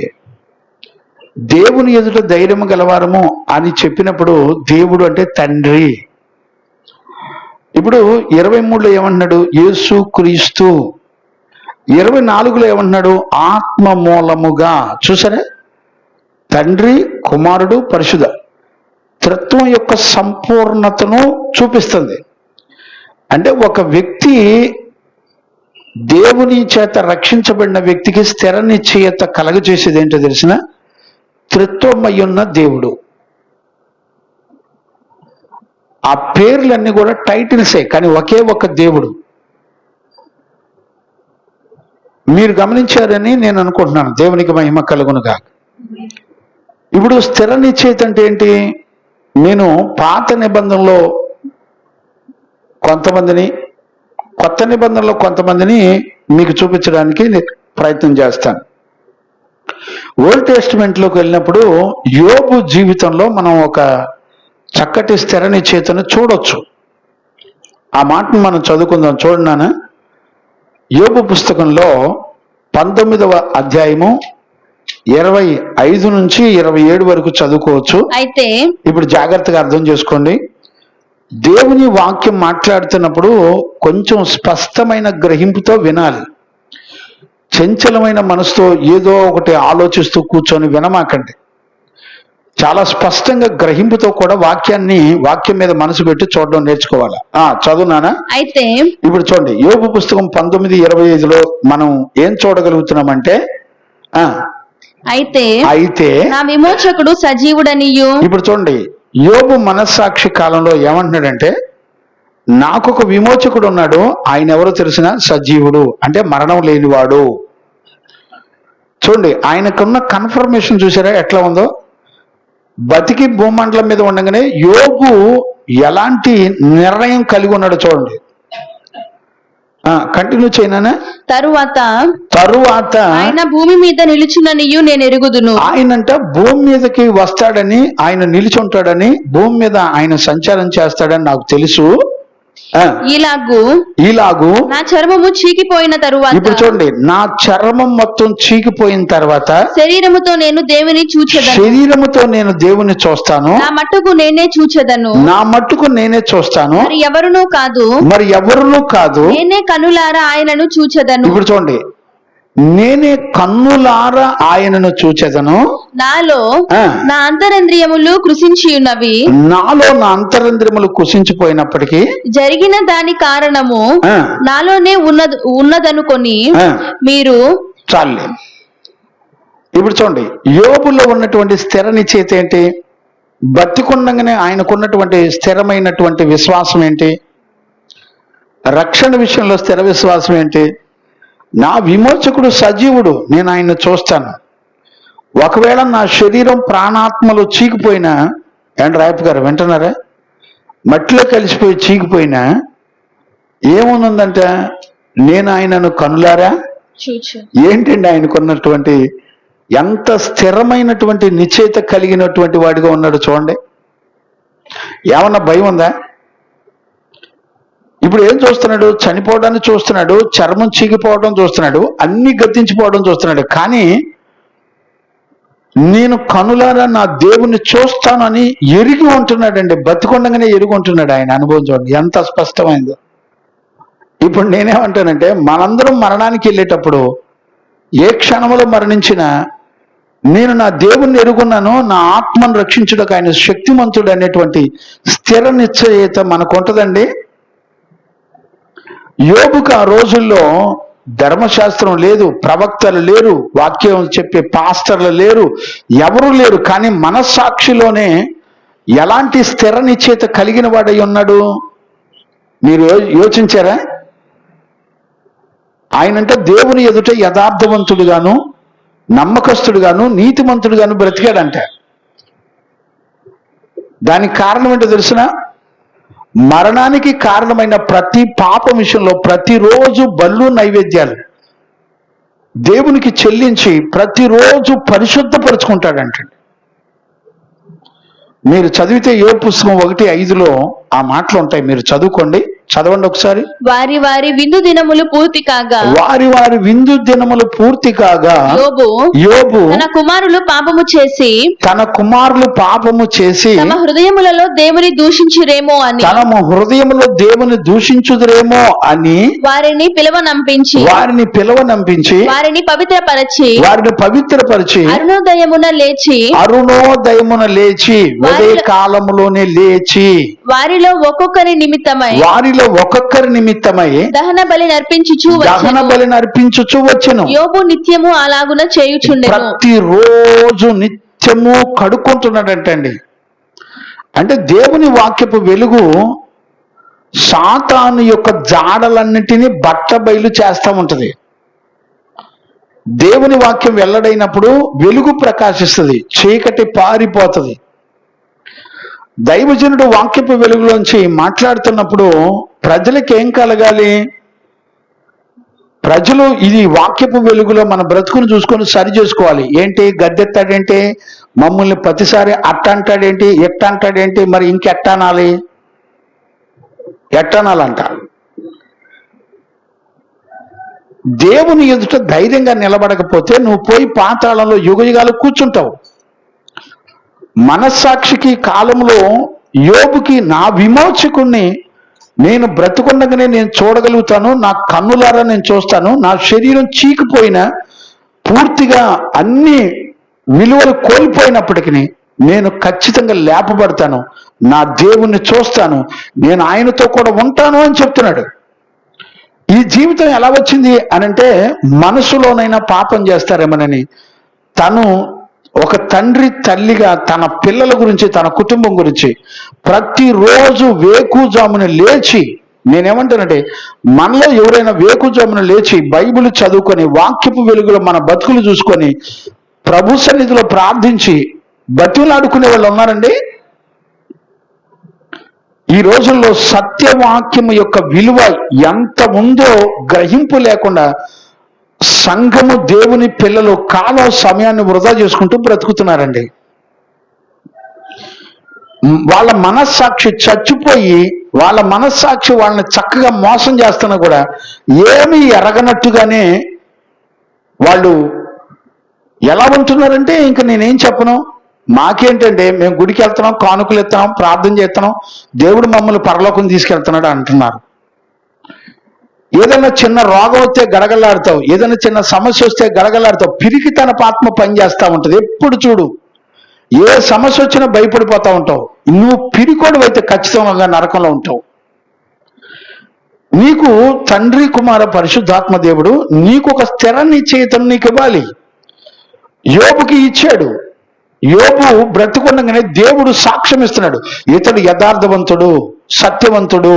దేవుని ఎదుట ధైర్యము గలవారము అని చెప్పినప్పుడు దేవుడు అంటే తండ్రి. ఇప్పుడు 23లో ఏమంటున్నాడు? యేసు క్రీస్తు. 24లో ఏమంటున్నాడు? ఆత్మ మూలముగా. చూసారా? తండ్రి, కుమారుడు, పరిశుద్ధ త్రిత్వం యొక్క సంపూర్ణతను చూపిస్తుంది. అంటే ఒక వ్యక్తి, దేవుని చేత రక్షించబడిన వ్యక్తికి స్థిర నిశ్చయత కలగజేసేది ఏంటో తెలిసిన? త్రిత్వమయ్యున్న దేవుడు. ఆ పేర్లన్నీ కూడా టైటిల్సే, కానీ ఒకే ఒక దేవుడు. మీరు గమనించారని నేను అనుకుంటున్నాను. దేవునికి మహిమ కలుగునుగా. ఇప్పుడు స్థిర నిశ్చయిత అంటే ఏంటి? నేను పాత నిబంధనలో కొంతమందిని, కొత్త నిబంధనలో కొంతమందిని మీకు చూపించడానికి ప్రయత్నం చేస్తాను. ఓల్డ్ టెస్టిమెంట్లోకి వెళ్ళినప్పుడు యోబు జీవితంలో మనం ఒక చక్కటి స్థిర నిశ్చయితను చూడొచ్చు. ఆ మాటను మనం చదువుకుందాం. చూడన్నానా? యోబు పుస్తకంలో 19వ అధ్యాయము 25 నుంచి 27 వరకు చదువుకోవచ్చు. అయితే ఇప్పుడు జాగ్రత్తగా అర్థం చేసుకోండి. దేవుని వాక్యం మాట్లాడుతున్నప్పుడు కొంచెం స్పష్టమైన గ్రహింపుతో వినాలి. చంచలమైన మనసుతో ఏదో ఒకటి ఆలోచిస్తూ కూర్చొని వినమాకండి. చాలా స్పష్టంగా గ్రహింపుతో కూడా వాక్యం మీద మనసు పెట్టి చూడడం నేర్చుకోవాలి. చదువునానా? అయితే ఇప్పుడు చూడండి, యోబు పుస్తకం 19:25లో మనం ఏం చూడగలుగుతున్నామంటే, అయితే నా విమోచకుడు సజీవుడనియు. ఇప్పుడు చూడండి, యోబు మనస్సాక్షి కాలంలో ఏమంటున్నాడంటే, నాకొక విమోచకుడు ఉన్నాడు, ఆయన ఎవరో తెలిసిన సజీవుడు, అంటే మరణం లేనివాడు. చూడండి, ఆయనకున్న కన్ఫర్మేషన్ చూసారా ఎట్లా ఉందో? బతికి భూమండలం మీద ఉండగానే యోబు ఎలాంటి నిర్ణయం కలిగి ఉన్నాడు చూడండి. కంటిన్యూ చేయనా? తరువాత ఆయన భూమి మీద నిలుచుననియు నేను ఎరుగుదును. ఆయనంట భూమి మీదకి వస్తాడని, ఆయన నిలిచుంటాడని, భూమి మీద ఆయన సంచారం చేస్తాడని నాకు తెలుసు. ఇలాగు నా చర్మము చీకిపోయిన తరువాత, ఇప్పుడు చూడండి, నా చర్మం మొత్తం చీకిపోయిన తర్వాత శరీరముతో నేను దేవుని చూస్తాను. నా మట్టుకు నేనే చూస్తాను. మరి ఎవరునూ కాదు. నేనే కన్నులారా ఆయనను చూచెదను. ఇప్పుడు చూడండి, నేనే కన్నులారా ఆయనను చూచెదను. నాలో నా అంతరంద్రియములు కృషించిపోయినప్పటికీ జరిగిన దాని కారణము నాలోనే ఉన్నదనుకొని మీరు చాలే. ఇప్పుడు చూడండి, యోబులో ఉన్నటువంటి స్థిర నిశ్చయిత ఏంటి? బతికుండగానే ఆయనకున్నటువంటి స్థిరమైనటువంటి విశ్వాసం ఏంటి? రక్షణ విషయంలో స్థిర విశ్వాసం ఏంటి? నా విమోచకుడు సజీవుడు, నేను ఆయన్ని చూస్తాను. ఒకవేళ నా శరీరం ప్రాణాత్మలో చీకిపోయినా, ఏంటి రాయప్ గారు వింటున్నారా? మట్టిలో కలిసిపోయి చీకిపోయినా ఏముందంటే, నేను ఆయనను కనులారా ఏంటండి ఆయనకున్నటువంటి ఎంత స్థిరమైనటువంటి నిశ్చయిత కలిగినటువంటి వాడిగా ఉన్నాడు చూడండి. ఏమన్నా భయం ఉందా? ఇప్పుడు ఏం చూస్తున్నాడు? చనిపోవడాన్ని చూస్తున్నాడు, చర్మం చీకిపోవడం చూస్తున్నాడు, అన్ని గద్దించిపోవడం చూస్తున్నాడు. కానీ నేను కనులారా నా దేవుణ్ణి చూస్తానని ఎరిగి ఉంటున్నాడండి. బతికొండగానే ఎరిగి ఉంటున్నాడు. ఆయన అనుభవం చూడండి ఎంత స్పష్టమైందో. ఇప్పుడు నేనేమంటానంటే, మనందరం మరణానికి వెళ్ళేటప్పుడు ఏ క్షణంలో మరణించినా నేను నా దేవుణ్ణి ఎరుగున్నాను, నా ఆత్మను రక్షించుటకు ఆయన శక్తిమంతుడు అనేటువంటి స్థిర నిశ్చయిత మనకు ఉంటుందండి. యోబుకు ఆ రోజుల్లో ధర్మశాస్త్రం లేదు, ప్రవక్తలు లేరు, వాక్యం చెప్పే పాస్టర్లు లేరు, ఎవరు లేరు. కానీ మనస్సాక్షిలోనే ఎలాంటి స్థిర నిశ్చయిత కలిగిన వాడై ఉన్నాడు మీరు యోచించారా? ఆయనంటే దేవుని ఎదుట యథార్థవంతుడుగాను, నమ్మకస్తుడుగాను, నీతిమంతుడుగాను బ్రతికాడంట. దానికి కారణం ఏంటో తెలిసిన? మరణానికి కారణమైన ప్రతి పాపం విషయంలో ప్రతిరోజు బళ్ళు నైవేద్యాలు దేవునికి చెల్లించి ప్రతిరోజు పరిశుద్ధపరుచుకుంటాడంటండి. మీరు చదివితే యోబు పుస్తకం 1:5లో ఆ మాటలు ఉంటాయి, మీరు చదువుకోండి. చదవండి ఒకసారి. వారి వారి విందు దినములు పూర్తి కాగా యోబు తన కుమారులు పాపము చేసి తమ హృదయములలో దేవుని దూషించుదురేమో అని వారిని పిలవనంపించి వారిని పవిత్రపరిచి అరుణోదయమున లేచి ఉదయ కాలములోనే లేచి వారిలో ఒక్కొక్కరి నిమిత్తమై దహన బలి నర్పించుచు వచ్చెను. యోబు నిత్యము అలాగున చేయుచుండెను. ప్రతిరోజు నిత్యము కడుక్కుంటున్నాడంటండి. అంటే దేవుని వాక్యపు వెలుగు సాతాను యొక్క జాడలన్నిటినీ బట్టబయలు చేస్తూ ఉంటది. దేవుని వాక్యం వెల్లడైనప్పుడు వెలుగు ప్రకాశిస్తుంది, చీకటి పారిపోతుంది. దైవజనుడు వాక్యపు వెలుగులోంచి మాట్లాడుతున్నప్పుడు ప్రజలకు ఏం కలగాలి? ప్రజలు ఇది వాక్యపు వెలుగులో మన బ్రతుకును చూసుకొని సరి చేసుకోవాలి. ఏంటి గద్దెత్తాడేంటి, మమ్మల్ని ప్రతిసారి అట్ట అంటాడేంటి, ఎట్ట అంటాడేంటి, మరి ఇంకెట్టానాలి, ఎట్టనాలంట. దేవుని ఎదుట ధైర్యంగా నిలబడకపోతే నువ్వు పోయి పాతాళంలో యుగయుగాలు కూర్చుంటావు. మనస్సాక్షికి కాలంలో యోబుకి నా విమోచకుణ్ణి నేను బ్రతుకుండగానే నేను చూడగలుగుతాను, నా కన్నులారా నేను చూస్తాను, నా శరీరం చీకిపోయినా పూర్తిగా అన్ని విలువలు కోల్పోయినప్పటికీ నేను ఖచ్చితంగా లేపబడతాను, నా దేవుణ్ణి చూస్తాను, నేను ఆయనతో కూడా ఉంటాను అని చెప్తున్నాడు. ఈ జీవితం ఎలా వచ్చింది అనంటే మనసులోనైనా పాపం చేస్తారేమోనని తను ఒక తండ్రి తల్లిగా తన పిల్లల గురించి తన కుటుంబం గురించి ప్రతిరోజు వేకుజామున లేచి, నేనేమంటానంటే మనలో ఎవరైనా వేకుజామున లేచి బైబిల్ చదువుకొని వాక్యపు వెలుగులో మన బతుకులు చూసుకొని ప్రభు సన్నిధిలో ప్రార్థించి బతుకులాడుకునే వాళ్ళు ఉన్నారండి. ఈ రోజుల్లో సత్యవాక్యము యొక్క విలువ ఎంత ఉందో గ్రహింపు లేకుండా సంఘము దేవుని పిల్లలు కాలం సమయాన్ని వృధా చేసుకుంటూ బ్రతుకుతున్నారండి. వాళ్ళ మనస్సాక్షి చచ్చిపోయి వాళ్ళ మనస్సాక్షి వాళ్ళని చక్కగా మోసం చేస్తున్నా కూడా ఏమీ ఎరగనట్టుగానే వాళ్ళు ఎలా ఉంటున్నారంటే ఇంక నేనేం చెప్పను. మాకేంటంటే మేము గుడికి వెళ్తున్నాం, కానుకలు ఎత్తున్నాం, ప్రార్థన చేస్తున్నాం, దేవుడు మమ్మల్ని పరలోకం తీసుకెళ్తున్నాడు అంటున్నారు. ఏదైనా చిన్న రోగం వస్తే గడగలాడుతావు, ఏదైనా చిన్న సమస్య వస్తే గడగలాడుతావు. పిరికితన ఆత్మ పనిచేస్తూ ఉంటుంది. ఎప్పుడు చూడు ఏ సమస్య వచ్చినా భయపడిపోతూ ఉంటావు. నువ్వు పిరికోడు అయితే ఖచ్చితంగా నరకంలో ఉంటావు. నీకు తండ్రి కుమార పరిశుద్ధాత్మ దేవుడు నీకు ఒక స్థిర నిశ్చయితను నీకు ఇవ్వాలి. యోబుకి ఇచ్చాడు. యోబు బ్రతుకుండగానే దేవుడు సాక్ష్యం ఇస్తున్నాడు, ఇతడు యథార్థవంతుడు, సత్యవంతుడు,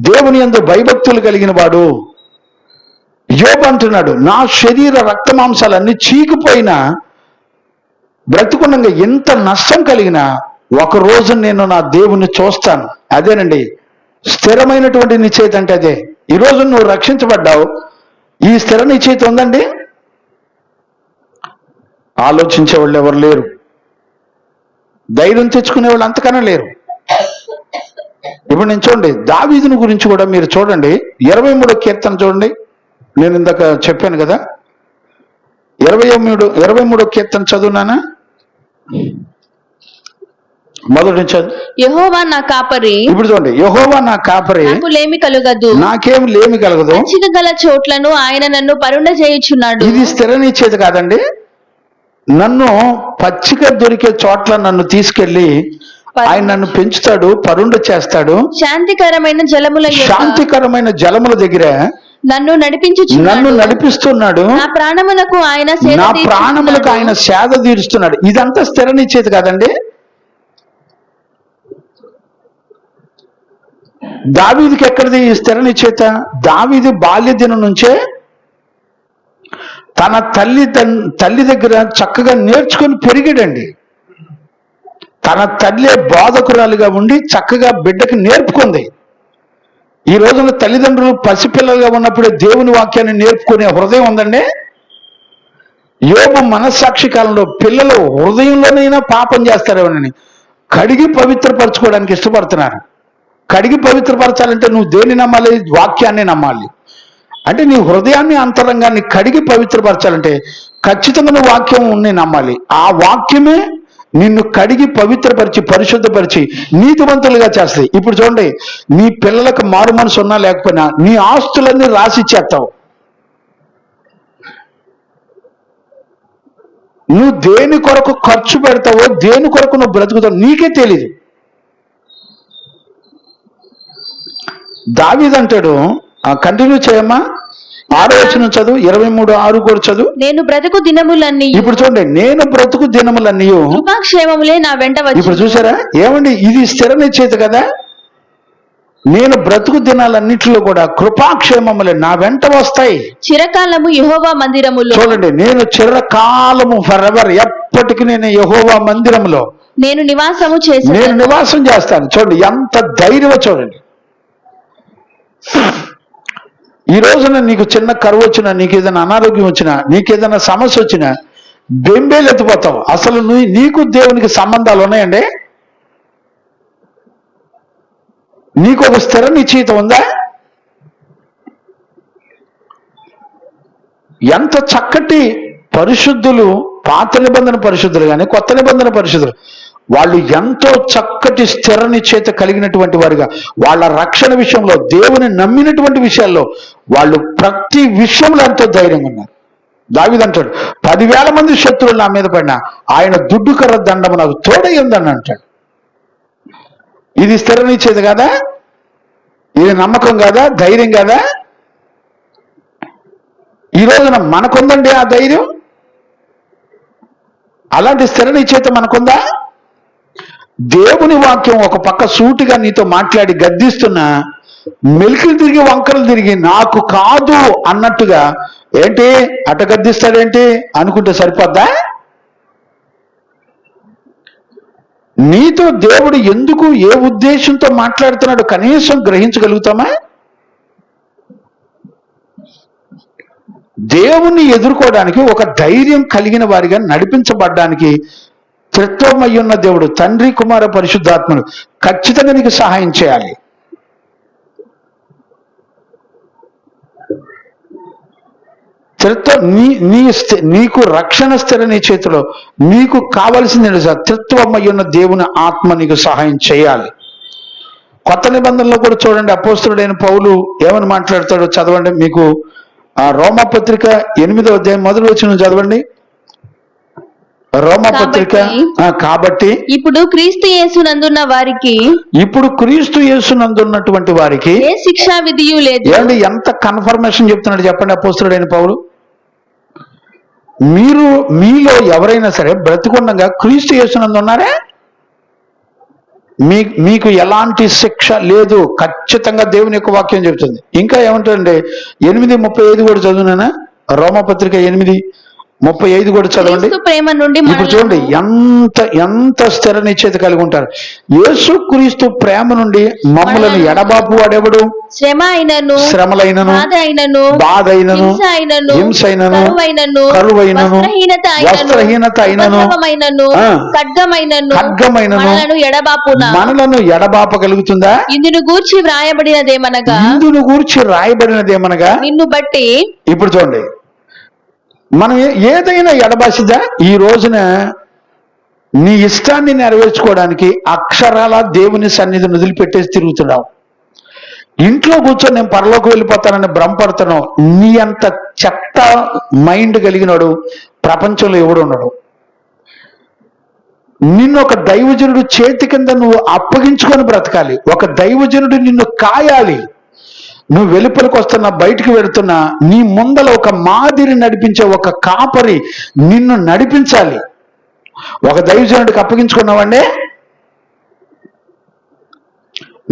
దేవుని యందు భయభక్తులు కలిగిన వాడు. యోబు అంటున్నాడు, నా శరీర రక్త మాంసాలన్నీ చీకిపోయినా బ్రతుకుండగా ఎంత నష్టం కలిగినా ఒక రోజు నేను నా దేవుణ్ణి చూస్తాను. అదేనండి స్థిరమైనటువంటి నిశ్చయిత అంటే అదే. ఈరోజు నువ్వు రక్షించబడ్డావు, ఈ స్థిర నిశ్చయిత ఉందండి. ఆలోచించే వాళ్ళు ఎవరు లేరు, ధైర్యం తెచ్చుకునే వాళ్ళు అంతకన్నా లేరు. ఇప్పుడు నేను చూడండి దావీదుని గురించి కూడా మీరు చూడండి. 23వ కీర్తన చూడండి. నేను ఇందాక చెప్పాను కదా, 23వ కీర్తన చదువునానా? మొదటి నుంచి యెహోవా నా కాపరి. ఇప్పుడు చూడండి, యెహోవా నా కాపరి, నాకు లేమి కలుగదు, నాకేం లేమి కలగదు, మంచిక గల చోట్లను ఆయన నన్ను పరుండ చేయుచున్నాడు. ఇది స్థిర నిశ్చయిత కాదండి. నన్ను పచ్చిక దొరికే చోట్ల నన్ను తీసుకెళ్లి ఆయన నన్ను పెంచుతాడు, పరుండ చేస్తాడు. శాంతికరమైన జలముల దగ్గర నన్ను నడిపిస్తున్నాడు. నా ప్రాణములకు ఆయన సేద తీరుస్తున్నాడు. ఇదంతా స్థిర నిశ్చయిత కాదండి. దావీదుకి ఎక్కడిది ఈ స్థిర నిశ్చయిత? దావీదు బాల్య దినం నుంచే తన తల్లి దగ్గర చక్కగా నేర్చుకొని పెరిగాడండి. తన తల్లి బోధకురాలుగా ఉండి చక్కగా బిడ్డకి నేర్పుకుంది. ఈ రోజున తల్లిదండ్రులు పసిపిల్లలుగా ఉన్నప్పుడే దేవుని వాక్యాన్ని నేర్పుకునే హృదయం ఉందండి. యోబు మనస్సాక్షి కాలంలో పిల్లలు హృదయంలోనైనా పాపం చేస్తారేమోనని కడిగి పవిత్రపరచుకోవడానికి ఇష్టపడుతున్నారు. కడిగి పవిత్రపరచాలంటే నువ్వు దేన్ని నమ్మాలి? వాక్యాన్ని నమ్మాలి. అంటే నీ హృదయాన్ని అంతరంగాన్ని కడిగి పవిత్రపరచాలంటే ఖచ్చితంగా నువ్వు వాక్యం నమ్మాలి. ఆ వాక్యమే నిన్ను కడిగి పవిత్రపరిచి పరిశుద్ధపరిచి నీతివంతులుగా చేస్తాయి. ఇప్పుడు చూడండి, నీ పిల్లలకు మారు మనసు ఉన్నా లేకపోయినా నీ ఆస్తులన్నీ రాసిచ్చేస్తావు. నువ్వు దేని కొరకు ఖర్చు పెడతావో, దేని కొరకు నువ్వు బ్రతుకుతావు నీకే తెలీదు. దావీదు అంటాడు, కంటిన్యూ చేయమ్మా. 6వ వచనం చదువు, 23:6 కూడా చదువు. నేను బ్రతుకు దినములన్నీ ఇప్పుడు చూడండి, నేను బ్రతుకు దినములన్నీ. కృపాక్షేమములే నా వెంట వచ్చి. ఇప్పుడు చూసారా ఏమండి, ఇది స్థిర నిశ్చయిత కదా. నేను బ్రతుకు దినాలన్నిటిలో కూడా కృపాక్షేమములే నా వెంట వస్తాయి. చిరకాలము యెహోవా మందిరములో. చూడండి, నేను చిరకాలము ఫరెవర్, ఎప్పటికీ నేను యెహోవా మందిరములో నేను నివాసము చేసి నేను నివాసం చేస్తాను. చూడండి ఎంత ధైర్యమో చూడండి. ఈ రోజున నీకు చిన్న కరువు వచ్చినా, నీకు ఏదైనా అనారోగ్యం వచ్చినా, నీకు ఏదైనా సమస్య వచ్చినా బెంబేలు ఎత్తిపోతావు. అసలు నీకు దేవునికి సంబంధాలు ఉన్నాయండి? నీకు ఒక స్థిర నిశ్చయిత ఉందా? ఎంత చక్కటి పరిశుద్ధులు, పాత నిబంధన పరిశుద్ధులు కానీ కొత్త నిబంధన పరిశుద్ధులు, వాళ్ళు ఎంతో చక్కటి స్థిర నిశ్చయిత కలిగినటువంటి వారుగా, వాళ్ళ రక్షణ విషయంలో, దేవుని నమ్మినటువంటి విషయాల్లో వాళ్ళు ప్రతి విషయంలో ఎంతో ధైర్యంగా ఉన్నారు. దావీదు అంటాడు, 10,000 మంది శత్రువులు నా మీద పడినా ఆయన దుడ్డు కర్ర దండము నాకు తోడై ఉందని అంటాడు. ఇది స్థిర నిశ్చయిత కదా? ఇది నమ్మకం కదా? ధైర్యం కదా? ఈ రోజున మనకుందండి ఆ ధైర్యం? అలాంటి స్థిర నిశ్చయిత మనకుందా? దేవుని వాక్యం ఒక పక్క సూటిగా నీతో మాట్లాడి గద్దిస్తున్నా, మెలికలు తిరిగి వంకరలు తిరిగి నాకు కాదు అన్నట్టుగా, ఏంటి అట గద్దిస్తాడేంటి అనుకుంటే సరిపోద్దా? నీతో దేవుడు ఎందుకు, ఏ ఉద్దేశంతో మాట్లాడుతున్నాడు కనీసం గ్రహించగలుగుతామా? దేవుణ్ణి ఎదుర్కోవడానికి ఒక ధైర్యం కలిగిన వారిగా నడిపించబడ్డానికి త్రిత్వమై ఉన్న దేవుడు తండ్రి, కుమార, పరిశుద్ధాత్మను ఖచ్చితంగా నీకు సహాయం చేయాలి. నీకు రక్షణ స్థిర నీ చేతిలో, నీకు కావలసింది త్రిత్వమై ఉన్న దేవుని ఆత్మ నీకు సహాయం చేయాలి. కొత్త నిబంధనలో కూడా చూడండి, అపోస్తలుడైన పౌలు ఏమని మాట్లాడతాడో చదవండి. మీకు రోమపత్రిక 8వ అధ్యాయం 1వ వచనం చదవండి. రోమపత్రిక. కాబట్టి ఇప్పుడు క్రీస్తు యేసునందున్న వారికి, ఇప్పుడు క్రీస్తు యేసునందున్నటువంటి వారికి ఏ శిక్షా విధియు లేదు. ఏమండి, ఎంత కన్ఫర్మేషన్ చెప్తున్నాడు చెప్పండి అపోస్తలుడైన పౌలు. మీలో ఎవరైనా సరే బ్రతికుండగా క్రీస్తు యేసునందు ఉన్నారా? మీకు ఎలాంటి శిక్ష లేదు, ఖచ్చితంగా దేవుని యొక్క వాక్యం చెబుతుంది. ఇంకా ఏమంటారండి, 8:35 కూడా చదువునా, రోమపత్రిక 8:35 కూడా చదవండి. ప్రేమ నుండి ఇప్పుడు చూడండి ఎంత స్థిర నిశ్చయిత కలిగి ఉంటారు. యేసు క్రీస్తు ప్రేమ నుండి మమ్మలను ఎడబాపు వాడెవడు? శ్రమలైనను, బాధైనను, హింసైనను, కరువైనను, వస్త్రహీనత అయినను, ఖడ్గమైనను మనలను ఎడబాపగలుగుతుందా? ఇందును గూర్చి వ్రాయబడినదేమనగా నిన్ను బట్టి. ఇప్పుడు చూడండి, మనం ఏదైనా ఎడబాసిదా? ఈ రోజున నీ ఇష్టాన్ని నెరవేర్చుకోవడానికి అక్షరాల దేవుని సన్నిధిని వదిలిపెట్టేసి తిరుగుతున్నావు. ఇంట్లో కూర్చొని నేను పరలోకి వెళ్ళిపోతానని భ్రమపడుతున్నావు. నీ అంత చెత్త మైండ్ కలిగినాడు ప్రపంచంలో ఎవడు ఉన్నాడు. నిన్ను ఒక దైవజనుడు చేతి కింద నువ్వు అప్పగించుకొని బ్రతకాలి. ఒక దైవజనుడు నిన్ను కాయాలి. నువ్వు వెలుపలికి వస్తున్నా, బయటికి వెళుతున్నా, నీ ముందల ఒక మాదిరి నడిపించే ఒక కాపరి నిన్ను నడిపించాలి. ఒక దైవజనుడికి అప్పగించుకున్నావంటే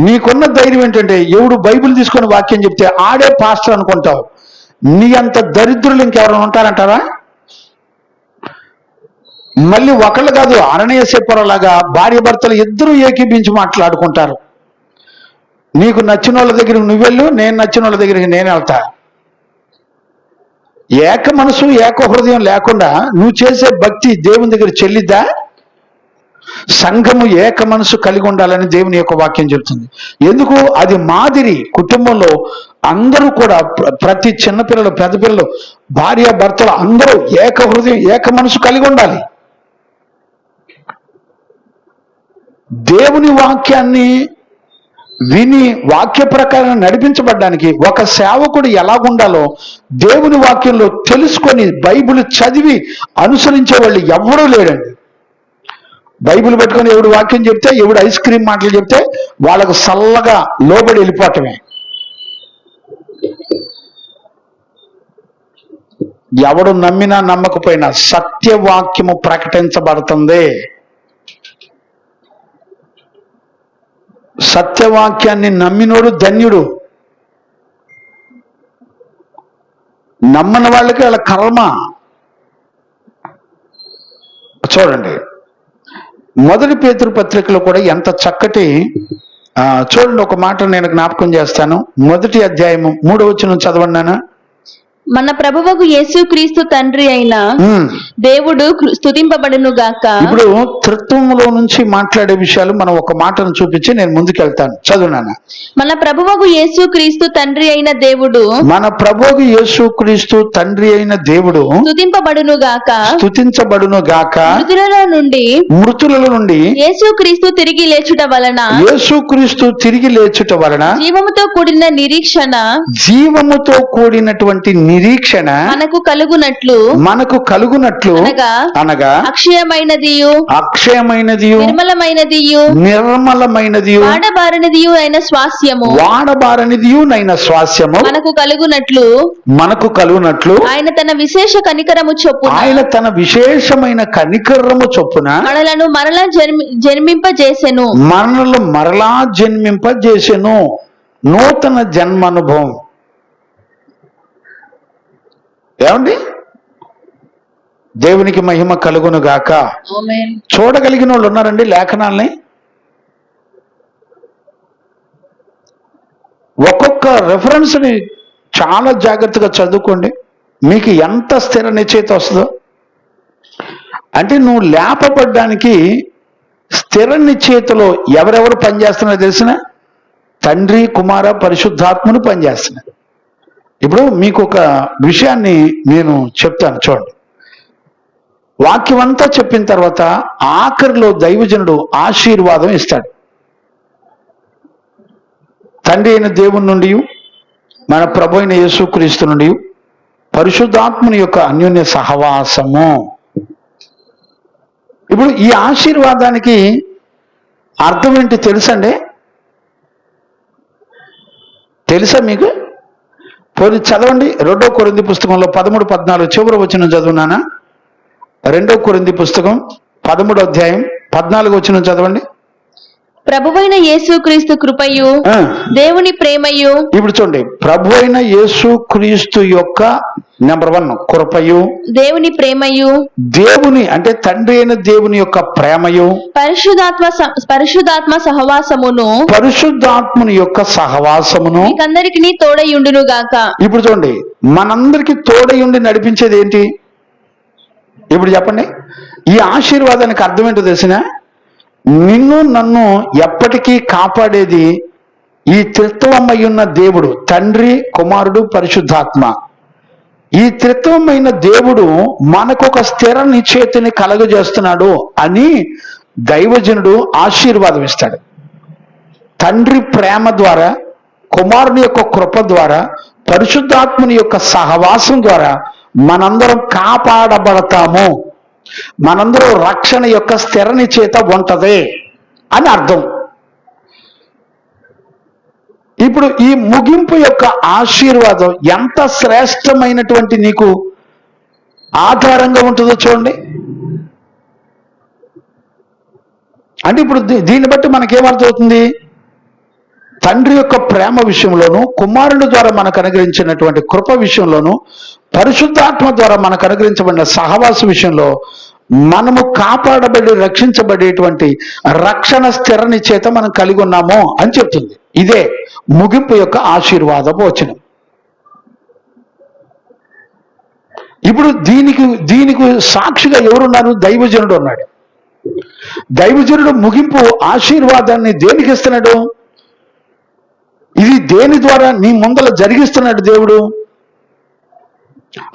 నీకున్న ధైర్యం ఏంటంటే, ఎవడు బైబిల్ తీసుకొని వాక్యం చెప్తే ఆడే పాస్టర్ అనుకుంటావు. నీ అంత దరిద్రులు ఇంకెవరైనా ఉంటారంటారా? మళ్ళీ ఒకళ్ళు కాదు, అరణ్యసేపురలాగా భార్య భర్తలు ఇద్దరు ఏకీభించి మాట్లాడుకుంటారు. నీకు నచ్చిన వాళ్ళ దగ్గరికి నువ్వు వెళ్ళు, నేను నచ్చిన వాళ్ళ దగ్గరికి నేను వెళ్తా. ఏక మనసు, ఏక హృదయం లేకుండా నువ్వు చేసే భక్తి దేవుని దగ్గర చెల్లిద్దా? సంఘము ఏక మనసు కలిగి ఉండాలని దేవుని యొక్క వాక్యం చెబుతుంది. ఎందుకు? అది మాదిరి. కుటుంబంలో అందరూ కూడా, ప్రతి చిన్నపిల్లలు, పెద్ద పిల్లలు, భార్య భర్తలు అందరూ ఏక హృదయం, ఏక మనసు కలిగి ఉండాలి. దేవుని వాక్యాన్ని విని వాక్య ప్రకారం నడిపించబడ్డానికి ఒక సేవకుడు ఎలాగుండాలో దేవుని వాక్యంలో తెలుసుకొని బైబిల్ చదివి అనుసరించే వాళ్ళు ఎవడూ లేడండి. బైబిల్ పెట్టుకొని ఎవడు వాక్యం చెప్తే, ఎవడు ఐస్ క్రీమ్ మాటలు చెప్తే వాళ్ళకు సల్లగా లోబడి వెళ్ళిపోవటమే. ఎవడు నమ్మినా నమ్మకపోయినా సత్యవాక్యము ప్రకటించబడుతుంది. సత్యవాక్యాన్ని నమ్మినోడు ధన్యుడు. నమ్మని వాళ్ళకి వాళ్ళ కర్మ. చూడండి, మొదటి పేతురు పత్రికలో కూడా ఎంత చక్కటి చూడండి, ఒక మాట నేను జ్ఞాపకం చేస్తాను. 1వ అధ్యాయము 3వ వచనం చదవండి నాన్న. మన ప్రభువకు యేసుక్రీస్తు తండ్రి అయిన దేవుడు స్తుతింపబడును గాక. ఇప్పుడు త్రిత్వములో నుంచి మాట్లాడే విషయాలు మనం ఒక మాటను చూపించి నేను ముందుకెళ్తాను. చదువునాన్న. మన ప్రభువకు యేసుక్రీస్తు తండ్రి అయిన దేవుడు, మన ప్రభువుకు యేసుక్రీస్తు తండ్రి అయిన దేవుడు స్తుతింపబడును గాక, స్తుతించబడును గాక. మృతులలో నుండి యేసుక్రీస్తు తిరిగి లేచుట వలన, యేసుక్రీస్తు తిరిగి లేచుట వలన జీవముతో కూడిన నిరీక్షణ, జీవముతో కూడినటువంటి నిరీక్షణ మనకు కలుగునట్లు అనగా అక్షయమైనదియు నిర్మలమైనదియు వాడబారనిదియు అయిన స్వాస్యము మనకు కలుగునట్లు ఆయన తన విశేషమైన కనికరము చొప్పున మనలను మరలా జన్మింపజేసెను. నూతన జన్మానుభవం. ఏమండి? దేవునికి మహిమ కలుగును గాక. చూడగలిగిన వాళ్ళు ఉన్నారండి లేఖనాల్ని? ఒక్కొక్క రెఫరెన్స్ ని చాలా జాగ్రత్తగా చదువుకోండి, మీకు ఎంత స్థిర నిశ్చయిత వస్తుందో. అంటే నువ్వు లేపబడ్డానికి స్థిర నిశ్చయితలో ఎవరెవరు పనిచేస్తున్నారో తెలిసిన? తండ్రి, కుమార, పరిశుద్ధాత్మను పనిచేస్తున్నారు. ఇప్పుడు మీకు ఒక విషయాన్ని నేను చెప్తాను చూడండి. వాక్యం అంతా చెప్పిన తర్వాత ఆఖరిలో దైవజనుడు ఆశీర్వాదం ఇస్తాడు. తండ్రి అయిన దేవుని నుండి, మన ప్రభు అయిన యేసుక్రీస్తు నుండి, పరిశుద్ధాత్ముని యొక్క అన్యోన్య సహవాసము. ఇప్పుడు ఈ ఆశీర్వాదానికి అర్థం ఏంటి తెలుసండి? తెలుసా మీకు? పోనీ చదవండి. 2వ కొరింథీ పుస్తకంలో 13-14 చివరి వచనం చదువునానా. 2వ కొరింథీ పుస్తకం 13వ అధ్యాయం 14వ వచనం చదవండి. ప్రభువైన యేసుక్రీస్తు కృపయు దేవుని ప్రేమయు. ఇప్పుడు చూడండి, ప్రభువైన యేసుక్రీస్తు యొక్క నెంబర్ 1 కృపయు, దేవుని ప్రేమయు, దేవుని అంటే తండ్రి అయిన దేవుని యొక్క ప్రేమయు, పరిశుద్ధాత్మ సహవాసమును, పరిశుద్ధాత్మని యొక్క సహవాసమును మీకందరికీ తోడయుండును గాక. ఇప్పుడు చూడండి, మనందరికి తోడయుండి నడిపించేది ఏంటి? ఇప్పుడు చెప్పండి. ఈ ఆశీర్వాదానికి అర్థం ఏంటో తెలిసిన? నిన్ను నన్ను ఎప్పటికీ కాపాడేది ఈ త్రిత్వమయ్యున్న దేవుడు, తండ్రి, కుమారుడు, పరిశుద్ధాత్మ. ఈ త్రిత్వమైన దేవుడు మనకొక స్థిర నిశ్చయితని కలగజేస్తున్నాడు అని దైవజనుడు ఆశీర్వాదం ఇస్తాడు. తండ్రి ప్రేమ ద్వారా, కుమారుని యొక్క కృప ద్వారా, పరిశుద్ధాత్మని యొక్క సహవాసం ద్వారా మనందరం కాపాడబడతాము. మనందరూ రక్షణ యొక్క స్థిర నిశ్చయిత ఉంటది అని అర్థం. ఇప్పుడు ఈ ముగింపు యొక్క ఆశీర్వాదం ఎంత శ్రేష్టమైనటువంటి నీకు ఆధారంగా ఉంటుందో చూడండి. అంటే ఇప్పుడు దీన్ని బట్టి మనకేమర్థమవుతుంది? తండ్రి యొక్క ప్రేమ విషయంలోను, కుమారుడి ద్వారా మనకు అనుగ్రహించినటువంటి కృప విషయంలోను, పరిశుద్ధాత్మ ద్వారా మనకు అనుగ్రహించబడిన సహవాస విషయంలో మనము కాపాడబడి రక్షించబడేటువంటి రక్షణ స్థిర నిశ్చయిత మనం కలిగి ఉన్నాము అని చెప్తుంది. ఇదే ముగింపు యొక్క ఆశీర్వాదపు వచనం. ఇప్పుడు దీనికి సాక్షిగా ఎవరున్నారు? దైవజనుడు ఉన్నాడు. దైవజనుడు ముగింపు ఆశీర్వాదాన్ని దేనికి ఇస్తున్నాడు? ఇది దేని ద్వారా నీ ముందర జరిగిస్తున్నాడు దేవుడు?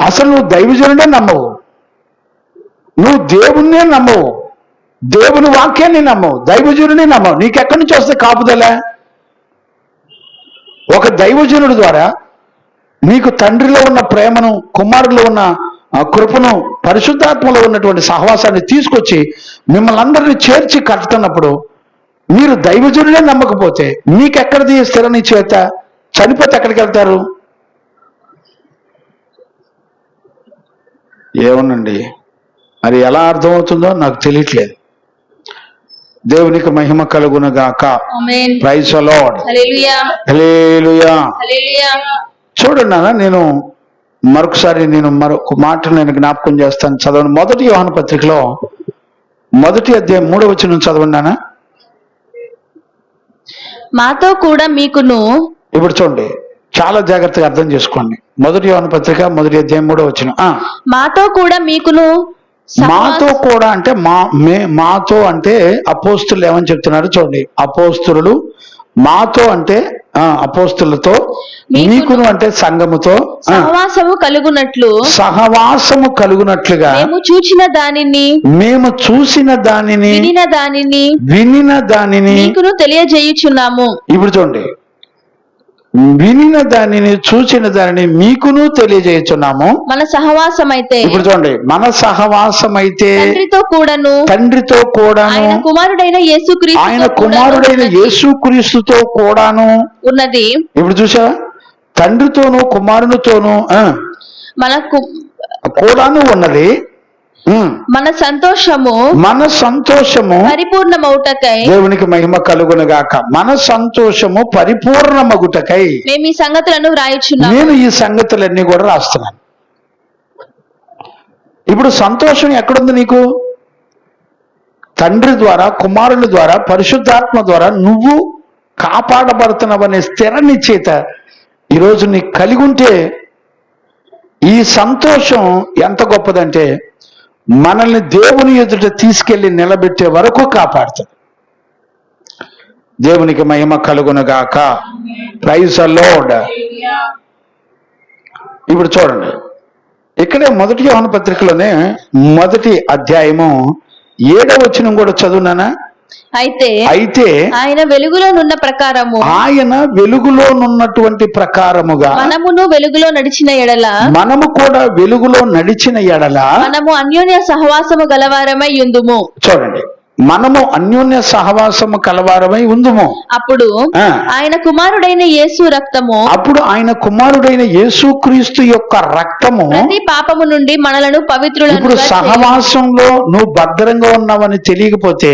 అసలు నువ్వు దైవజనుడే నమ్మవు, నువ్వు దేవుణ్ణే నమ్మవు, దేవుని వాక్యాన్ని నమ్మవు, దైవజనుడిని నమ్మవు. నీకెక్కడి నుంచి వస్తే కాపుదల? ఒక దైవజనుడి ద్వారా నీకు తండ్రిలో ఉన్న ప్రేమను, కుమారులో ఉన్న కృపను, పరిశుద్ధాత్మలో ఉన్నటువంటి సహవాసాన్ని తీసుకొచ్చి మిమ్మల్ని అందరినీ చేర్చి కట్టుతున్నప్పుడు మీరు దైవజనుడే నమ్మకపోతే మీకెక్కడిది స్థిర నిశ్చయిత? చనిపోతే ఎక్కడికి వెళ్తారు? ఏమోనండి, మరి ఎలా అర్థమవుతుందో నాకు తెలియట్లేదు. దేవునికి మహిమ కలుగునుగాక. ఆమేన్. Praise the Lord. హల్లెలూయా. హల్లెలూయా. హల్లెలూయా. చూడండి అన్న, నేను మరొకసారి మరొక మాట నేను జ్ఞాపకం చేస్తాను. చదవండి. 1 యోహాను పత్రికలో 1వ అధ్యాయం 3వ వచనం చదవండి అన్న. మాతో కూడా మీకును. ఇప్పుడు చూడండి, చాలా జాగ్రత్తగా అర్థం చేసుకోండి. 1 యోహాను పత్రిక 1వ అధ్యాయం 3వ వచనం. మాతో కూడా మీకును. మాతో కూడా అంటే మాతో అంటే అపోస్తులు ఏమని చెప్తున్నారు చూడండి. అపోస్తులు మాతో అంటే అపోస్తులతో, మీకును అంటే సంఘముతో సహవాసము కలుగునట్లుగా మేము చూచిన దానిని వినిన దానిని మీకును తెలియజేయుచున్నాము. ఇప్పుడు చూడండి, వినిన దానిని చూచిన దానిని మీకును తెలియజేయుచున్నాము. మన సహవాసం అయితే, ఇప్పుడు చూడండి, మన సహవాసం అయితే తండ్రితో కూడాను ఆయన కుమారుడైన యేసుక్రీస్తుతో కూడాను ఉన్నది. ఇప్పుడు చూసావా, తండ్రితోనూ కుమారునితోనూ మనకు కూడాను ఉన్నది. మన సంతోషము పరిపూర్ణమౌటకై, దేవునికి మహిమ కలుగునుగాక. మన సంతోషము పరిపూర్ణమగుటకై మేము ఈ సంగతులను వ్రాయుచున్నాము. నేను ఈ సంగతులన్నీ కూడా రాస్తున్నాను. ఇప్పుడు సంతోషం ఎక్కడుంది నీకు? తండ్రి ద్వారా, కుమారుని ద్వారా, పరిశుద్ధాత్మ ద్వారా నువ్వు కాపాడబడుతున్నావనే స్థిర నిశ్చయిత ఈరోజు నీకు కలిగి ఉంటే ఈ సంతోషం ఎంత గొప్పదంటే మనల్ని దేవుని ఎదుట తీసుకెళ్లి నిలబెట్టే వరకు కాపాడుతుంది. దేవునికి మహిమ కలుగునుగాక. Praise the Lord. ఇప్పుడు చూడండి, ఇక్కడే 1 యోహాను పత్రికలోనే 1వ అధ్యాయము 7వ వచనం కూడా చదువునానా. అయితే ఆయన వెలుగులోనున్న ప్రకారము, ఆయన వెలుగులోనున్నటువంటి ప్రకారముగా మనమును వెలుగులో నడిచిన ఎడల, మనము కూడా వెలుగులో నడిచిన ఎడల మనము అన్యోన్య సహవాసము గలవారమై ఉందుము. చూడండి, మనము అన్యోన్య సహవాసము కలవారమై ఉందుము. అప్పుడు ఆయన కుమారుడైన యేసుక్రీస్తు యొక్క రక్తము ప్రతి పాపము నుండి మనలను పవిత్రులను. ఇప్పుడు సహవాసంలో నువ్వు భద్రంగా ఉన్నావని తెలియకపోతే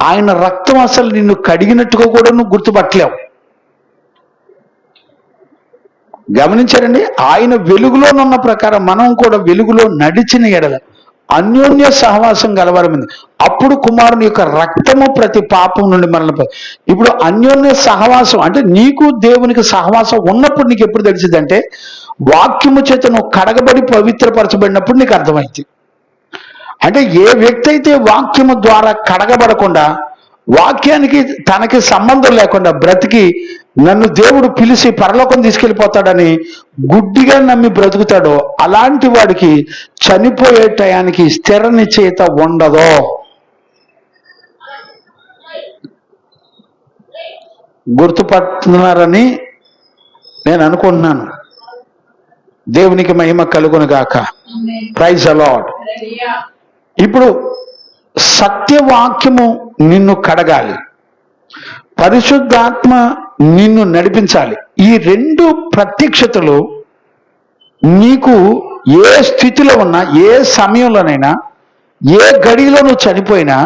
ఆయన రక్తం అసలు నిన్ను కడిగినట్టుగా కూడా నువ్వు గుర్తుపట్టలేవు. గమనించారండి, ఆయన వెలుగులోనున్న ప్రకారం మనం కూడా వెలుగులో నడిచిన ఎడల అన్యోన్య సహవాసం గలవారమైంది. అప్పుడు కుమారుని యొక్క రక్తము ప్రతి పాపం నుండి మనల్ని. ఇప్పుడు అన్యోన్య సహవాసం అంటే నీకు దేవునికి సహవాసం ఉన్నప్పుడు నీకు ఎప్పుడు తెలిసిందంటే వాక్యము చేత నువ్వు కడగబడి పవిత్రపరచబడినప్పుడు నీకు అర్థమైంది. అంటే ఏ వ్యక్తి అయితే వాక్యము ద్వారా కడగబడకుండా, వాక్యానికి తనకి సంబంధం లేకుండా బ్రతికి నన్ను దేవుడు పిలిచి పరలోకం తీసుకెళ్ళిపోతాడని గుడ్డిగా నమ్మి బ్రతుకుతాడో అలాంటి వాడికి చనిపోయే టయానికి స్థిర నిశ్చయిత ఉండదో. గుర్తుపడుతున్నారని నేను అనుకుంటున్నాను. దేవునికి మహిమ కలుగునుగాక. Praise the Lord. ఇప్పుడు సత్యవాక్యము నిన్ను కడగాలి, పరిశుద్ధాత్మ నిన్ను నడిపించాలి. ఈ 2 ప్రత్యక్షతలు నీకు ఏ స్థితిలో ఉన్నా, ఏ సమయంలోనైనా, ఏ గడిలో నువ్వు చనిపోయినా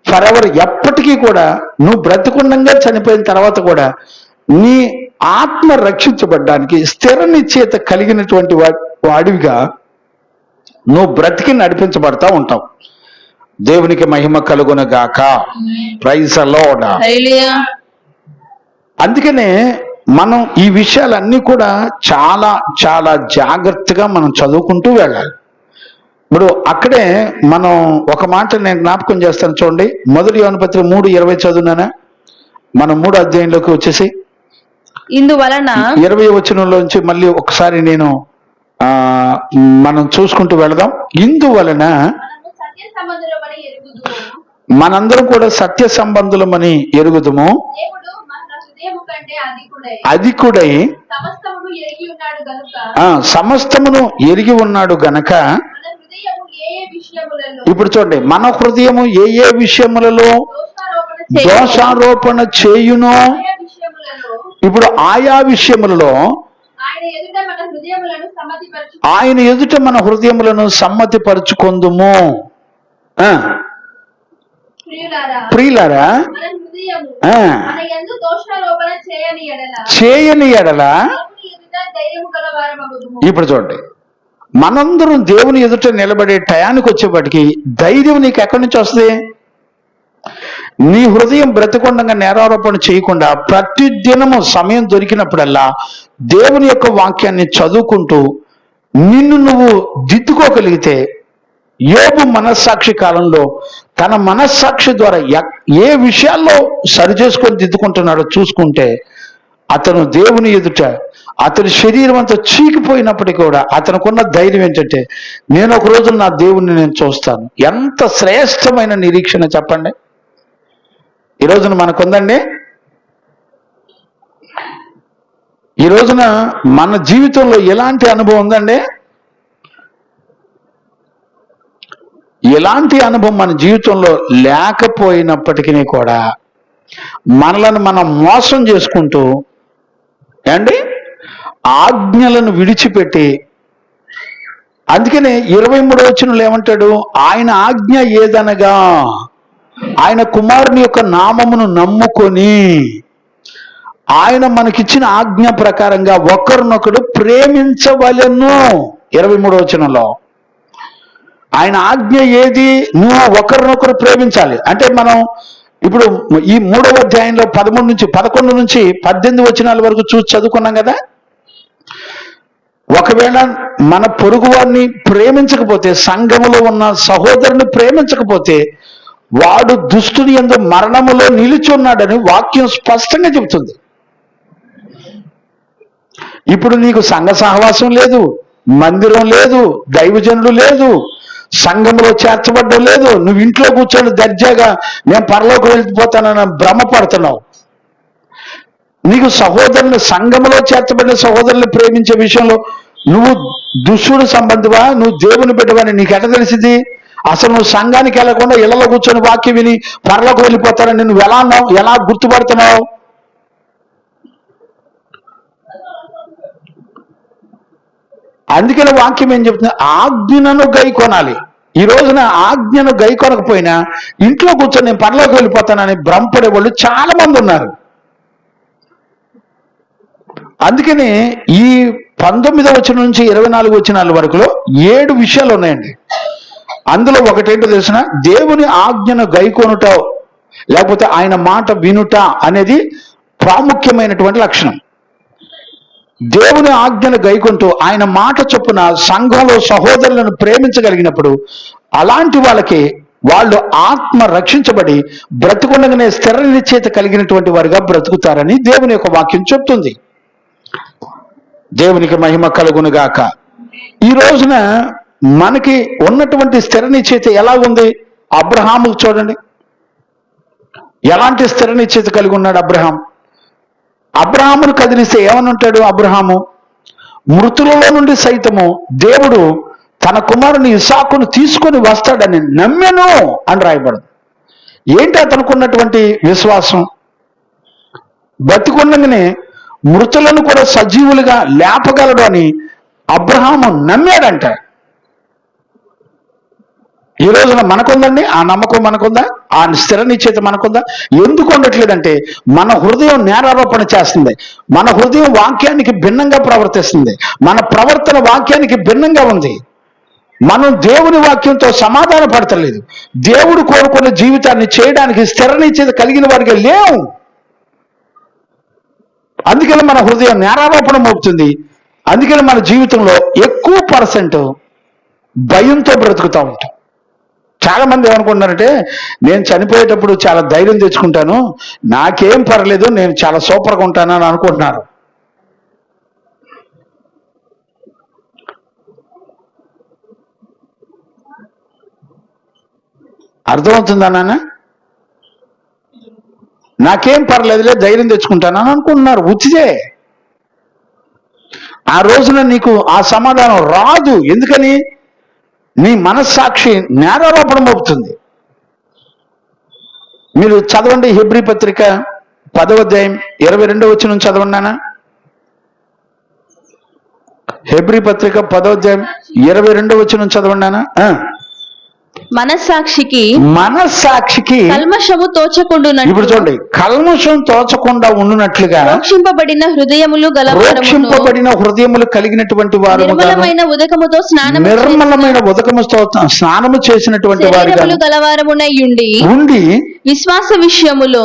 ఫర్ ఎవర్ ఎప్పటికీ కూడా నువ్వు బ్రతికుండంగా చనిపోయిన తర్వాత కూడా నీ ఆత్మ రక్షించబడ్డానికి స్థిర నిశ్చయిత కలిగినటువంటి వాడివిగా నువ్వు బ్రతికి నడిపించబడతా ఉంటావు. దేవునికి మహిమ కలుగునుగాక. Praise the Lord. అందుకనే మనం ఈ విషయాలన్నీ కూడా చాలా చాలా జాగ్రత్తగా మనం చదువుకుంటూ వెళ్ళాలి. ఇప్పుడు అక్కడే మనం ఒక మాట నేను జ్ఞాపకం చేస్తాను చూడండి. 1 యోహాను పత్రిక 3:20 చదువునానా. మనం 3వ అధ్యాయంలోకి వచ్చేసి ఇందువలన 20వ వచనంలోంచి మళ్ళీ ఒకసారి మనం చూసుకుంటూ వెళదాం. ఇందువలన మనందరం కూడా సత్య సంబంధులమని ఎరుగుదుము. అధికుడై సమస్తమును ఎరిగి ఉన్నాడు గనక. ఇప్పుడు చూడండి, మన హృదయము ఏ విషయములలో దోషారోపణ చేయునో, ఇప్పుడు ఆయా విషయములలో ఆయన ఎదుట మన హృదయములను సమ్మతిపరుచుకొందుము. ప్రియులారా, చేయని ఎడల ఇప్పుడు చూడండి, మనందరం దేవుని ఎదుట నిలబడే టయానికి వచ్చేప్పటికి ధైర్యం నీకు ఎక్కడి నుంచి వస్తుంది? నీ హృదయం బ్రతికొండగా నేరారోపణ చేయకుండా ప్రతి దినము సమయం దొరికినప్పుడల్లా దేవుని యొక్క వాక్యాన్ని చదువుకుంటూ నిన్ను నువ్వు దిద్దుకోగలిగితే, యోబు మనస్సాక్షి కాలంలో తన మనస్సాక్షి ద్వారా ఏ విషయాల్లో సరిచేసుకొని దిద్దుకుంటున్నాడో చూసుకుంటే, అతను దేవుని ఎదుట అతని శరీరం అంతా చీకిపోయినప్పటికీ కూడా అతనుకున్న ధైర్యం ఏంటంటే, నేను ఒక రోజు నా దేవుణ్ణి నేను చూస్తాను. ఎంత శ్రేష్టమైన నిరీక్షణ చెప్పండి ఈ రోజున మనకుందండి. ఈ రోజున మన జీవితంలో ఎలాంటి అనుభవం ఉందండి? ఎలాంటి అనుభవం మన జీవితంలో లేకపోయినప్పటికీ కూడా మనలను మనం మోసం చేసుకుంటూ అండి ఆజ్ఞలను విడిచిపెట్టి, అందుకనే 23వ వచనంలో ఏమంటాడు? ఆయన ఆజ్ఞ ఏదనగా ఆయన కుమారుని యొక్క నామమును నమ్ముకొని ఆయన మనకిచ్చిన ఆజ్ఞ ప్రకారంగా ఒకరినొకడు ప్రేమించవలెను. 23వ వచనంలో ఆయన ఆజ్ఞ ఏది? నువ్వు ఒకరినొకరు ప్రేమించాలి. అంటే మనం ఇప్పుడు ఈ 3వ అధ్యాయంలో 11 నుంచి 18 వచనాల వరకు చూసి చదువుకున్నాం కదా. ఒకవేళ మన పొరుగు వారిని ప్రేమించకపోతే, సంఘములో ఉన్న సహోదరుని ప్రేమించకపోతే వాడు దుష్టుని యందు మరణములో నిలిచి ఉన్నాడని వాక్యం స్పష్టంగా చెబుతుంది. ఇప్పుడు నీకు సంఘ సహవాసం లేదు, మందిరం లేదు, దైవజనులు లేదు, సంఘంలో చేర్చబడ్డం లేదు. నువ్వు ఇంట్లో కూర్చొని దర్జాగా నేను పరలోకి వెళ్ళిపోతానని భ్రమపడుతున్నావు. నీకు సహోదరుని, సంఘంలో చేర్చబడిన సహోదరుని ప్రేమించే విషయంలో నువ్వు దుష్టుడు సంబంధివా, నువ్వు దేవుని బిడ్డవని నీకు ఎట్లా తెలిసింది? అసలు నువ్వు సంఘానికి వెళ్లకుండా ఇళ్లలో కూర్చొని వాక్యం విని పరలోకి వెళ్ళిపోతారని నువ్వు ఎలా అన్నావు? ఎలా గుర్తుపడుతున్నావు? అందుకని వాక్యం ఏం చెప్తుంది? ఆజ్ఞను గైకొనాలి. ఈ రోజున ఆజ్ఞను గైకొనకపోయినా ఇంట్లో కూర్చొని నేను పరలోకి వెళ్ళిపోతానని భ్రమపడే వాళ్ళు చాలా మంది ఉన్నారు. అందుకని ఈ 19వ వచనం నుంచి 24 వచనాల వరకులో 7 విషయాలు ఉన్నాయండి. అందులో ఒకటేంటో తెలిసిన, దేవుని ఆజ్ఞను గైకొనుట లేకపోతే ఆయన మాట వినుట అనేది ప్రాముఖ్యమైనటువంటి లక్షణం. దేవుని ఆజ్ఞను గైకొంటూ ఆయన మాట చొప్పున సంఘంలో సహోదరులను ప్రేమించగలిగినప్పుడు అలాంటి వాళ్ళకి వాళ్ళు ఆత్మ రక్షించబడి బ్రతుకుండగానే స్థిర నిశ్చయిత కలిగినటువంటి వారిగా బ్రతుకుతారని దేవుని యొక్క వాక్యం చెప్తుంది. దేవునికి మహిమ కలుగునుగాక. ఈ రోజున మనకి ఉన్నటువంటి స్థిర నిశ్చయిత ఎలా ఉంది? అబ్రహాముకు చూడండి, ఎలాంటి స్థిర నిశ్చయిత కలిగి ఉన్నాడు అబ్రహాం. అబ్రహామును కదిలిస్తే ఏమని ఉంటాడు అబ్రహాము? మృతులలో నుండి సైతము దేవుడు తన కుమారుని ఇస్సాకును తీసుకొని వస్తాడని నమ్మెను అని రాయబడదు. ఏంటి అతనుకున్నటువంటి విశ్వాసం? బతికుండగానే మృతులను కూడా సజీవులుగా లేపగలడు అని అబ్రహాము నమ్మాడంట. ఈ రోజున మనకుందండి ఆ నమ్మకం, మనకుందా ఆ స్థిర నిశ్చయిత మనకుందా? ఎందుకు ఉండట్లేదంటే మన హృదయం నేరారోపణ చేస్తుంది, మన హృదయం వాక్యానికి భిన్నంగా ప్రవర్తిస్తుంది, మన ప్రవర్తన వాక్యానికి భిన్నంగా ఉంది. మనం దేవుని వాక్యంతో సమాధాన పడతలేదు. దేవుడు కోరుకున్న జీవితాన్ని చేయడానికి స్థిర నిశ్చయిత కలిగిన వారికి లేవు. అందుకని మన హృదయం నేరారోపణ మోపుతుంది. అందుకని మన జీవితంలో ఎక్కువ % భయంతో బ్రతుకుతూ ఉంటాం. చాలా మంది ఏమనుకుంటున్నారంటే, నేను చనిపోయేటప్పుడు చాలా ధైర్యం తెచ్చుకుంటాను, నాకేం పర్లేదు, నేను చాలా సూపర్గా ఉంటాను అని అనుకుంటున్నారు. అర్థమవుతుందా నాన్న? నాకేం పర్లేదులే, ధైర్యం తెచ్చుకుంటాను అని అనుకుంటున్నారు. ఉచితే ఆ రోజున నీకు ఆ సమాధానం రాదు. ఎందుకని? నీ మనస్సాక్షి నేరారోపణ మోపుతుంది. మీరు చదవండి హెబ్రీ పత్రిక 10వ అధ్యాయం 22వ వచనం చదవండి నాన్న. హెబ్రీ పత్రిక 10వ అధ్యాయం 22వ వచనం చదవండి నాన్న. మనస్సాక్షికి మనస్సాక్షికి కల్మషము తోచకుండునట్లు ఇప్పుడు చూడండి, కల్మషం తోచకుండా ఉండునట్లుగా రోక్షింపబడిన హృదయములు గలవారమును రోక్షింపబడిన హృదయములు కలిగినటువంటి వారు, నిర్మలమైన ఉదకముతో స్నానము నిర్మలమైన ఉదకముతో స్నానము చేసినటువంటి వారిగా శరీరములు గలవారమునై ఉండి విశ్వాస విషయములో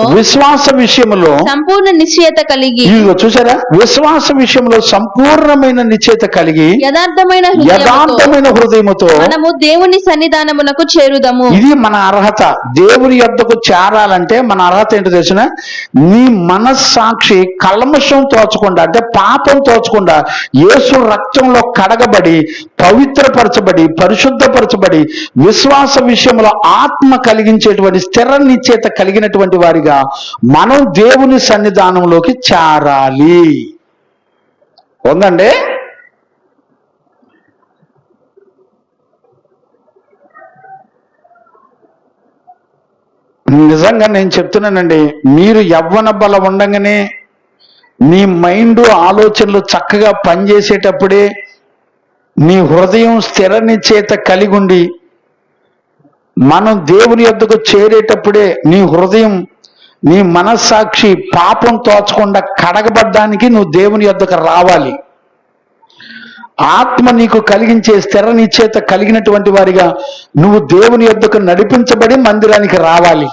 సంపూర్ణ నిశ్చయత కలిగి, ఇదిగో చూసారా, విశ్వాస విషయంలో సంపూర్ణమైన నిశ్చయత కలిగి యథార్థమైన హృదయముతో మనము దేవుని సన్నిధానమునకు చేరుదము. ఇది మన అర్హత. దేవుని యొద్దకు చేరాలంటే మన అర్హత ఏంటో తెలిసిన, నీ మనస్సాక్షి కల్మషం తోచకుండా, అంటే పాపం తోచకుండా యేసు రక్తంలో కడగబడి పవిత్రపరచబడి పరిశుద్ధపరచబడి విశ్వాస విషయంలో ఆత్మ కలిగించేటువంటి స్థిర నిశ్చయత కలిగినటువంటి వారిగా మనం దేవుని సన్నిధానంలోకి చేరాలి. ఉందండి. నిజంగా నేను చెప్తున్నానండి, మీరు యవ్వన బలం ఉండగానే నీ మైండ్ ఆలోచనలు చక్కగా పనిచేసేటప్పుడే, నీ హృదయం స్థిర నిశ్చయత కలిగి ఉండి మనం దేవుని యొద్దకు చేరేటప్పుడే నీ హృదయం, నీ మనస్సాక్షి పాపం తోచకుండా కడగబడ్డానికి నువ్వు దేవుని యొద్దకు రావాలి. ఆత్మ నీకు కలిగించే స్థిర నిశ్చయత కలిగినటువంటి వారిగా నువ్వు దేవుని యొద్దకు నడిపించబడి మందిరానికి రావాలి.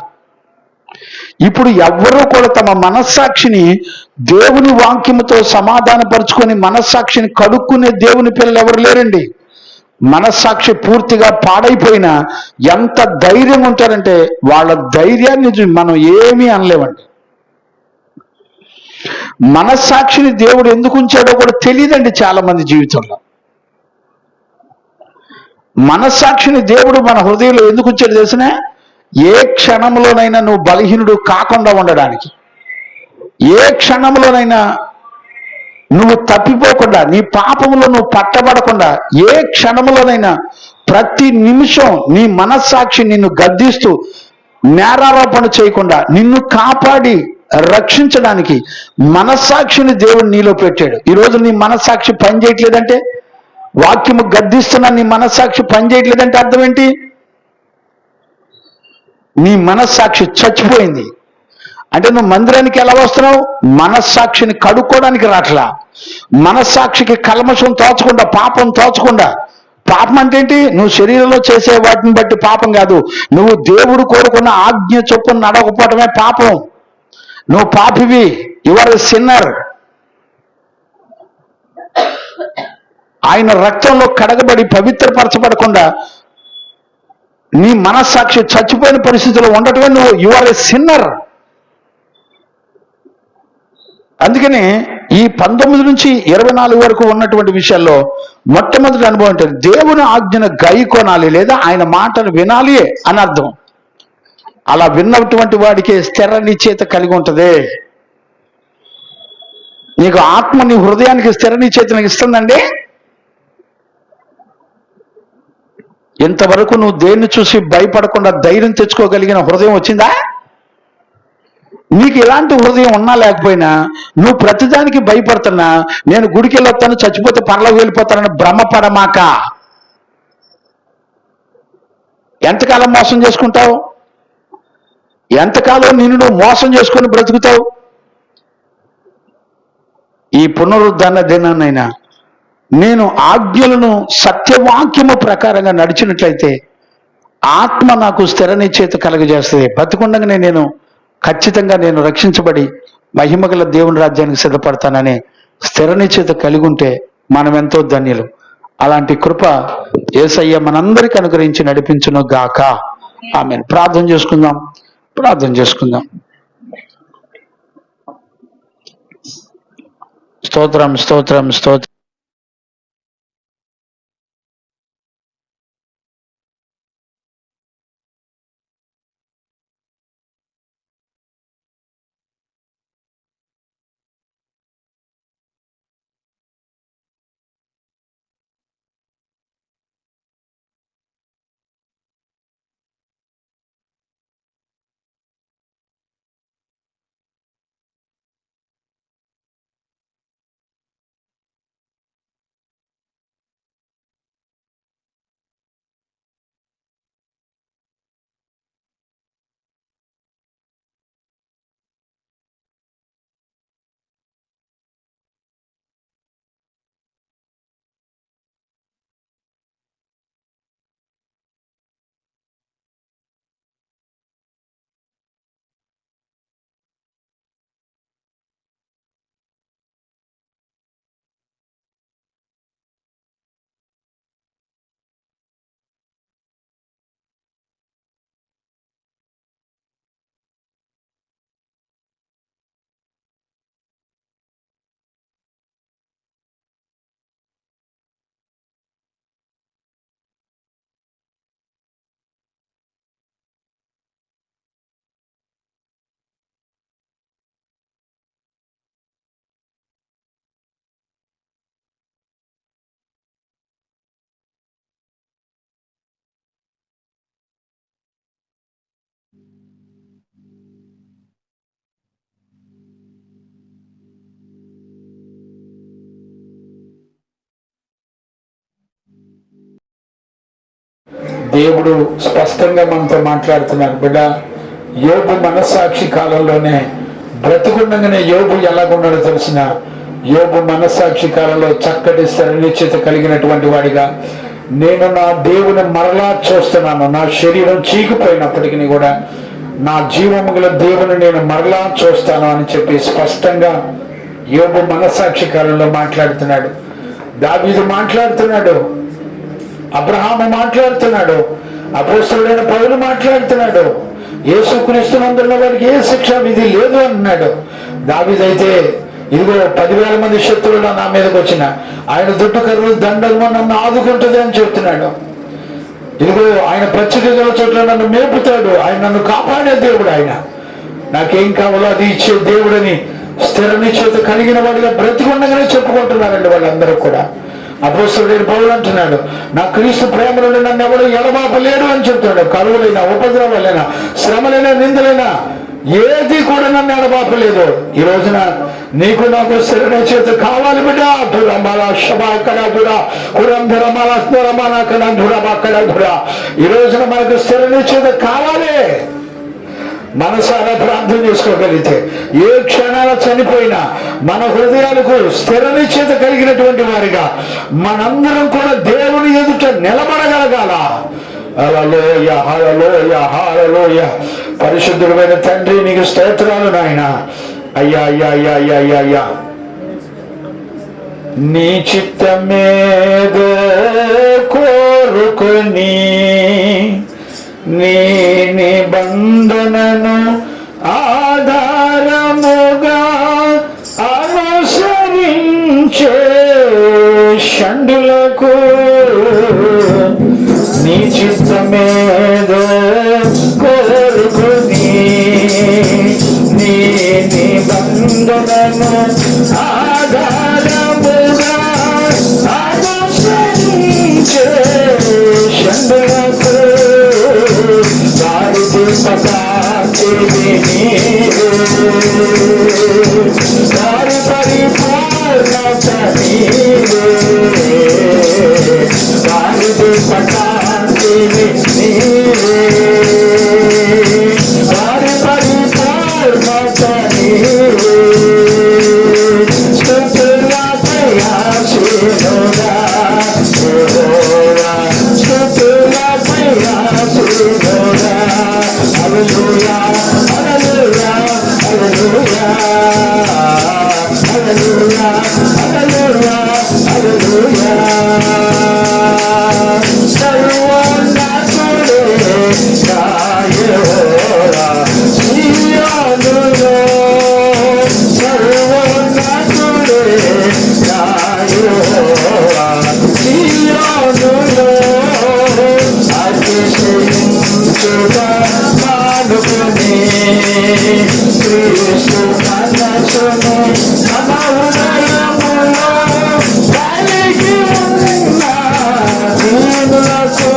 ఇప్పుడు ఎవ్వరూ కూడా తమ మనస్సాక్షిని దేవుని వాక్యముతో సమాధానపరుచుకొని మనస్సాక్షిని కడుక్కునే దేవుని పిల్లలు ఎవరు లేరండి. మనస్సాక్షి పూర్తిగా పాడైపోయినా ఎంత ధైర్యం ఉంటారంటే వాళ్ళ ధైర్యాన్ని మనం ఏమీ అనలేమండి. మనస్సాక్షిని దేవుడు ఎందుకు ఉంచాడో కూడా తెలియదండి చాలా మంది జీవితంలో. మనస్సాక్షిని దేవుడు మన హృదయంలో ఎందుకు ఉంచాడు తెలిసిన, ఏ క్షణంలోనైనా నువ్వు బలహీనుడు కాకుండా ఉండడానికి, ఏ క్షణంలోనైనా నువ్వు తప్పిపోకుండా, నీ పాపంలో నువ్వు పట్టబడకుండా, ఏ క్షణంలోనైనా ప్రతి నిమిషం నీ మనస్సాక్షి నిన్ను గద్దిస్తూ నేరారోపణ చేయకుండా నిన్ను కాపాడి రక్షించడానికి మనస్సాక్షిని దేవుడు నీలో పెట్టాడు. ఈరోజు నీ మనస్సాక్షి పని చేయట్లేదంటే, వాక్యము గద్దిస్తున్నా నీ మనస్సాక్షి పని చేయట్లేదంటే అర్థం ఏంటి? నీ మనస్సాక్షి చచ్చిపోయింది. అంటే నువ్వు మందిరానికి ఎలా వస్తున్నావు? మనస్సాక్షిని కడుక్కోవడానికి రాట్లా. మనస్సాక్షికి కల్మషం తోచకుండా, పాపం తోచకుండా. పాపం అంటే ఏంటి? నువ్వు శరీరంలో చేసే వాటిని బట్టి పాపం కాదు, నువ్వు దేవుడు కోరుకున్న ఆజ్ఞ చొప్పున నడవకపోవటమే పాపం. నువ్వు పాపివి, యువర్ ఎ సిన్నర్. ఆయన రక్తంలో కడగబడి పవిత్రపరచబడకుండా నీ మనస్సాక్షి చచ్చిపోయిన పరిస్థితిలో ఉండటమే నువ్వు యువర్ ఎ సిన్నర్. అందుకని ఈ 19 నుంచి 24 వరకు ఉన్నటువంటి విషయాల్లో మొట్టమొదటి అనుభవం అంటే దేవుని ఆజ్ఞను గైకొనాలి, లేదా ఆయన మాటను వినాలి అని అర్థం. అలా విన్నటువంటి వాడికి స్థిర నిశ్చయత కలిగి ఉంటుంది. నీకు ఆత్మ నీ హృదయానికి స్థిర నిశ్చయతను ఇస్తుందండి. ఇంతవరకు నువ్వు దేన్ని చూసి భయపడకుండా ధైర్యం తెచ్చుకోగలిగిన హృదయం వచ్చిందా? నీకు ఇలాంటి హృదయం ఉన్నా లేకపోయినా నువ్వు ప్రతిదానికి భయపడుతున్నా, నేను గుడికి వెళ్ళొస్తాను, చచ్చిపోతే పరలోకి వెళ్ళిపోతానని భ్రమపడమాక. ఎంతకాలం మోసం చేసుకుంటావు? ఎంతకాలం నిన్ను నువ్వు మోసం చేసుకొని బ్రతుకుతావు? ఈ పునరుద్ధరణ దినాన్నైనా నేను ఆజ్ఞలను సత్యవాక్యము ప్రకారంగా నడిచినట్లయితే ఆత్మ నాకు స్థిర నిశ్చయత కలుగజేస్తుంది. బతికుండగానే నేను ఖచ్చితంగా నేను రక్షించబడి మహిమగల దేవుని రాజ్యానికి సిద్ధపడతాననే స్థిర నిశ్చయత కలిగి ఉంటే మనం ఎంతో ధన్యులు. అలాంటి కృప యేసయ్య మనందరికీ అనుగ్రహించి నడిపించును గాక. ఆమేన్. ప్రార్థన చేసుకుందాం. స్తోత్రం. దేవుడు స్పష్టంగా మనతో మాట్లాడుతున్నారు. బిడ్డ, యోబు మనస్సాక్షి కాలంలోనే బ్రతుకుండగానే యోబు ఎలాగున్నాడో తెలిసిన, యోబు మనస్సాక్షి కాలంలో చక్కటి స్థిరనిశ్చిత కలిగినటువంటి వాడిగా, నేను నా దేవుని మరలా చూస్తున్నాను, నా శరీరం చీకిపోయినప్పటికీ కూడా నా జీవము గల దేవుని నేను మరలా చూస్తాను అని చెప్పి స్పష్టంగా యోబు మనస్సాక్షి కాలంలో మాట్లాడుతున్నాడు. దావీదు మాట్లాడుతున్నాడు, అబ్రహాము మాట్లాడుతున్నాడు, అపోస్తలుడైన పౌలు మాట్లాడుతున్నాడు. యేసుక్రీస్తునందున్న వాడికి ఏ శిక్షా విధి లేదు అన్నాడు. దావీదైతే ఇదిగో 10,000 మంది శత్రువులు నా మీదకి వచ్చిన ఆయన దుడ్డు కర్రలు దండలు నన్ను ఆదుకుంటుంది అని చెప్తున్నాడు. ఇదిగో ఆయన పచ్చిక గల చోట్ల నన్ను మేపుతాడు, ఆయన నన్ను కాపాడే దేవుడు, ఆయన నాకేం కావాలో అది ఇచ్చే దేవుడని స్థిర నిశ్చయిత కలిగిన వాడిగా బ్రతికుండగానే చెప్పుకుంటున్నారండి వాళ్ళందరూ కూడా. అపోస్తలుడైన పౌలు అంటున్నాడు, నా క్రీస్తు ప్రేమలో నన్ను ఎవరు ఎడబాపలేడు అని చెప్తున్నాడు. కరువులైనా, ఉపద్రవాలైనా, శ్రమలైనా, నిందలైనా ఏది కూడా నన్ను ఎడబాపలేదు. ఈ రోజున నీకు నాకు స్థిర నిశ్చయిత కావాలి బిడ్డ. ఈ రోజున మనకు స్థిర నిశ్చయిత కావాలి. మనసారా ప్రార్థన చేసుకోగలిగితే ఏ క్షణాల చనిపోయినా మన హృదయాలకు స్థిర నిశ్చయిత కలిగినటువంటి వారిగా మనందరం కూడా దేవుని ఎదుట నిలబడగలగాల. హల్లెలూయ, హల్లెలూయ, హల్లెలూయ. పరిశుద్ధుడైన తండ్రి, నీకు స్తోత్రాలు నాయన. అయ్యా అయ్యా అయ్యా అయ్యా అయ్యా అయ్యా, నీ చిత్తమేదో కోరుకొని నీ నిబంధనను ఆధారముగా అనుసరించే షండులకు నీ చిత్తమేదో కోరుకొని నీ నిబంధనను ఆధారముగా అనుసరించే షండులకు దారి పరిపూర్ణత నీవే, దారి పటాంతివి నీవే, దారి పరిపూర్ణత నీవే. స్తుతులపై ఆశీనుడా యెహోవా, స్తుతులపై ఆశీనుడా. హల్లెలూయా, హల్లెలూయా, హల్లెలూయా, హల్లెలూయా, హల్లెలూయా, హల్లెలూయా. సర్వోన్నతుడే నా యెహోవా సియోనులో, సర్వోన్నతుడే నా యెహోవా సియోనులో అతిశయించుగా మానుకుని క్రీస్తు మనసును మన హృదయములో కలిగి ఉన్న దీనులకు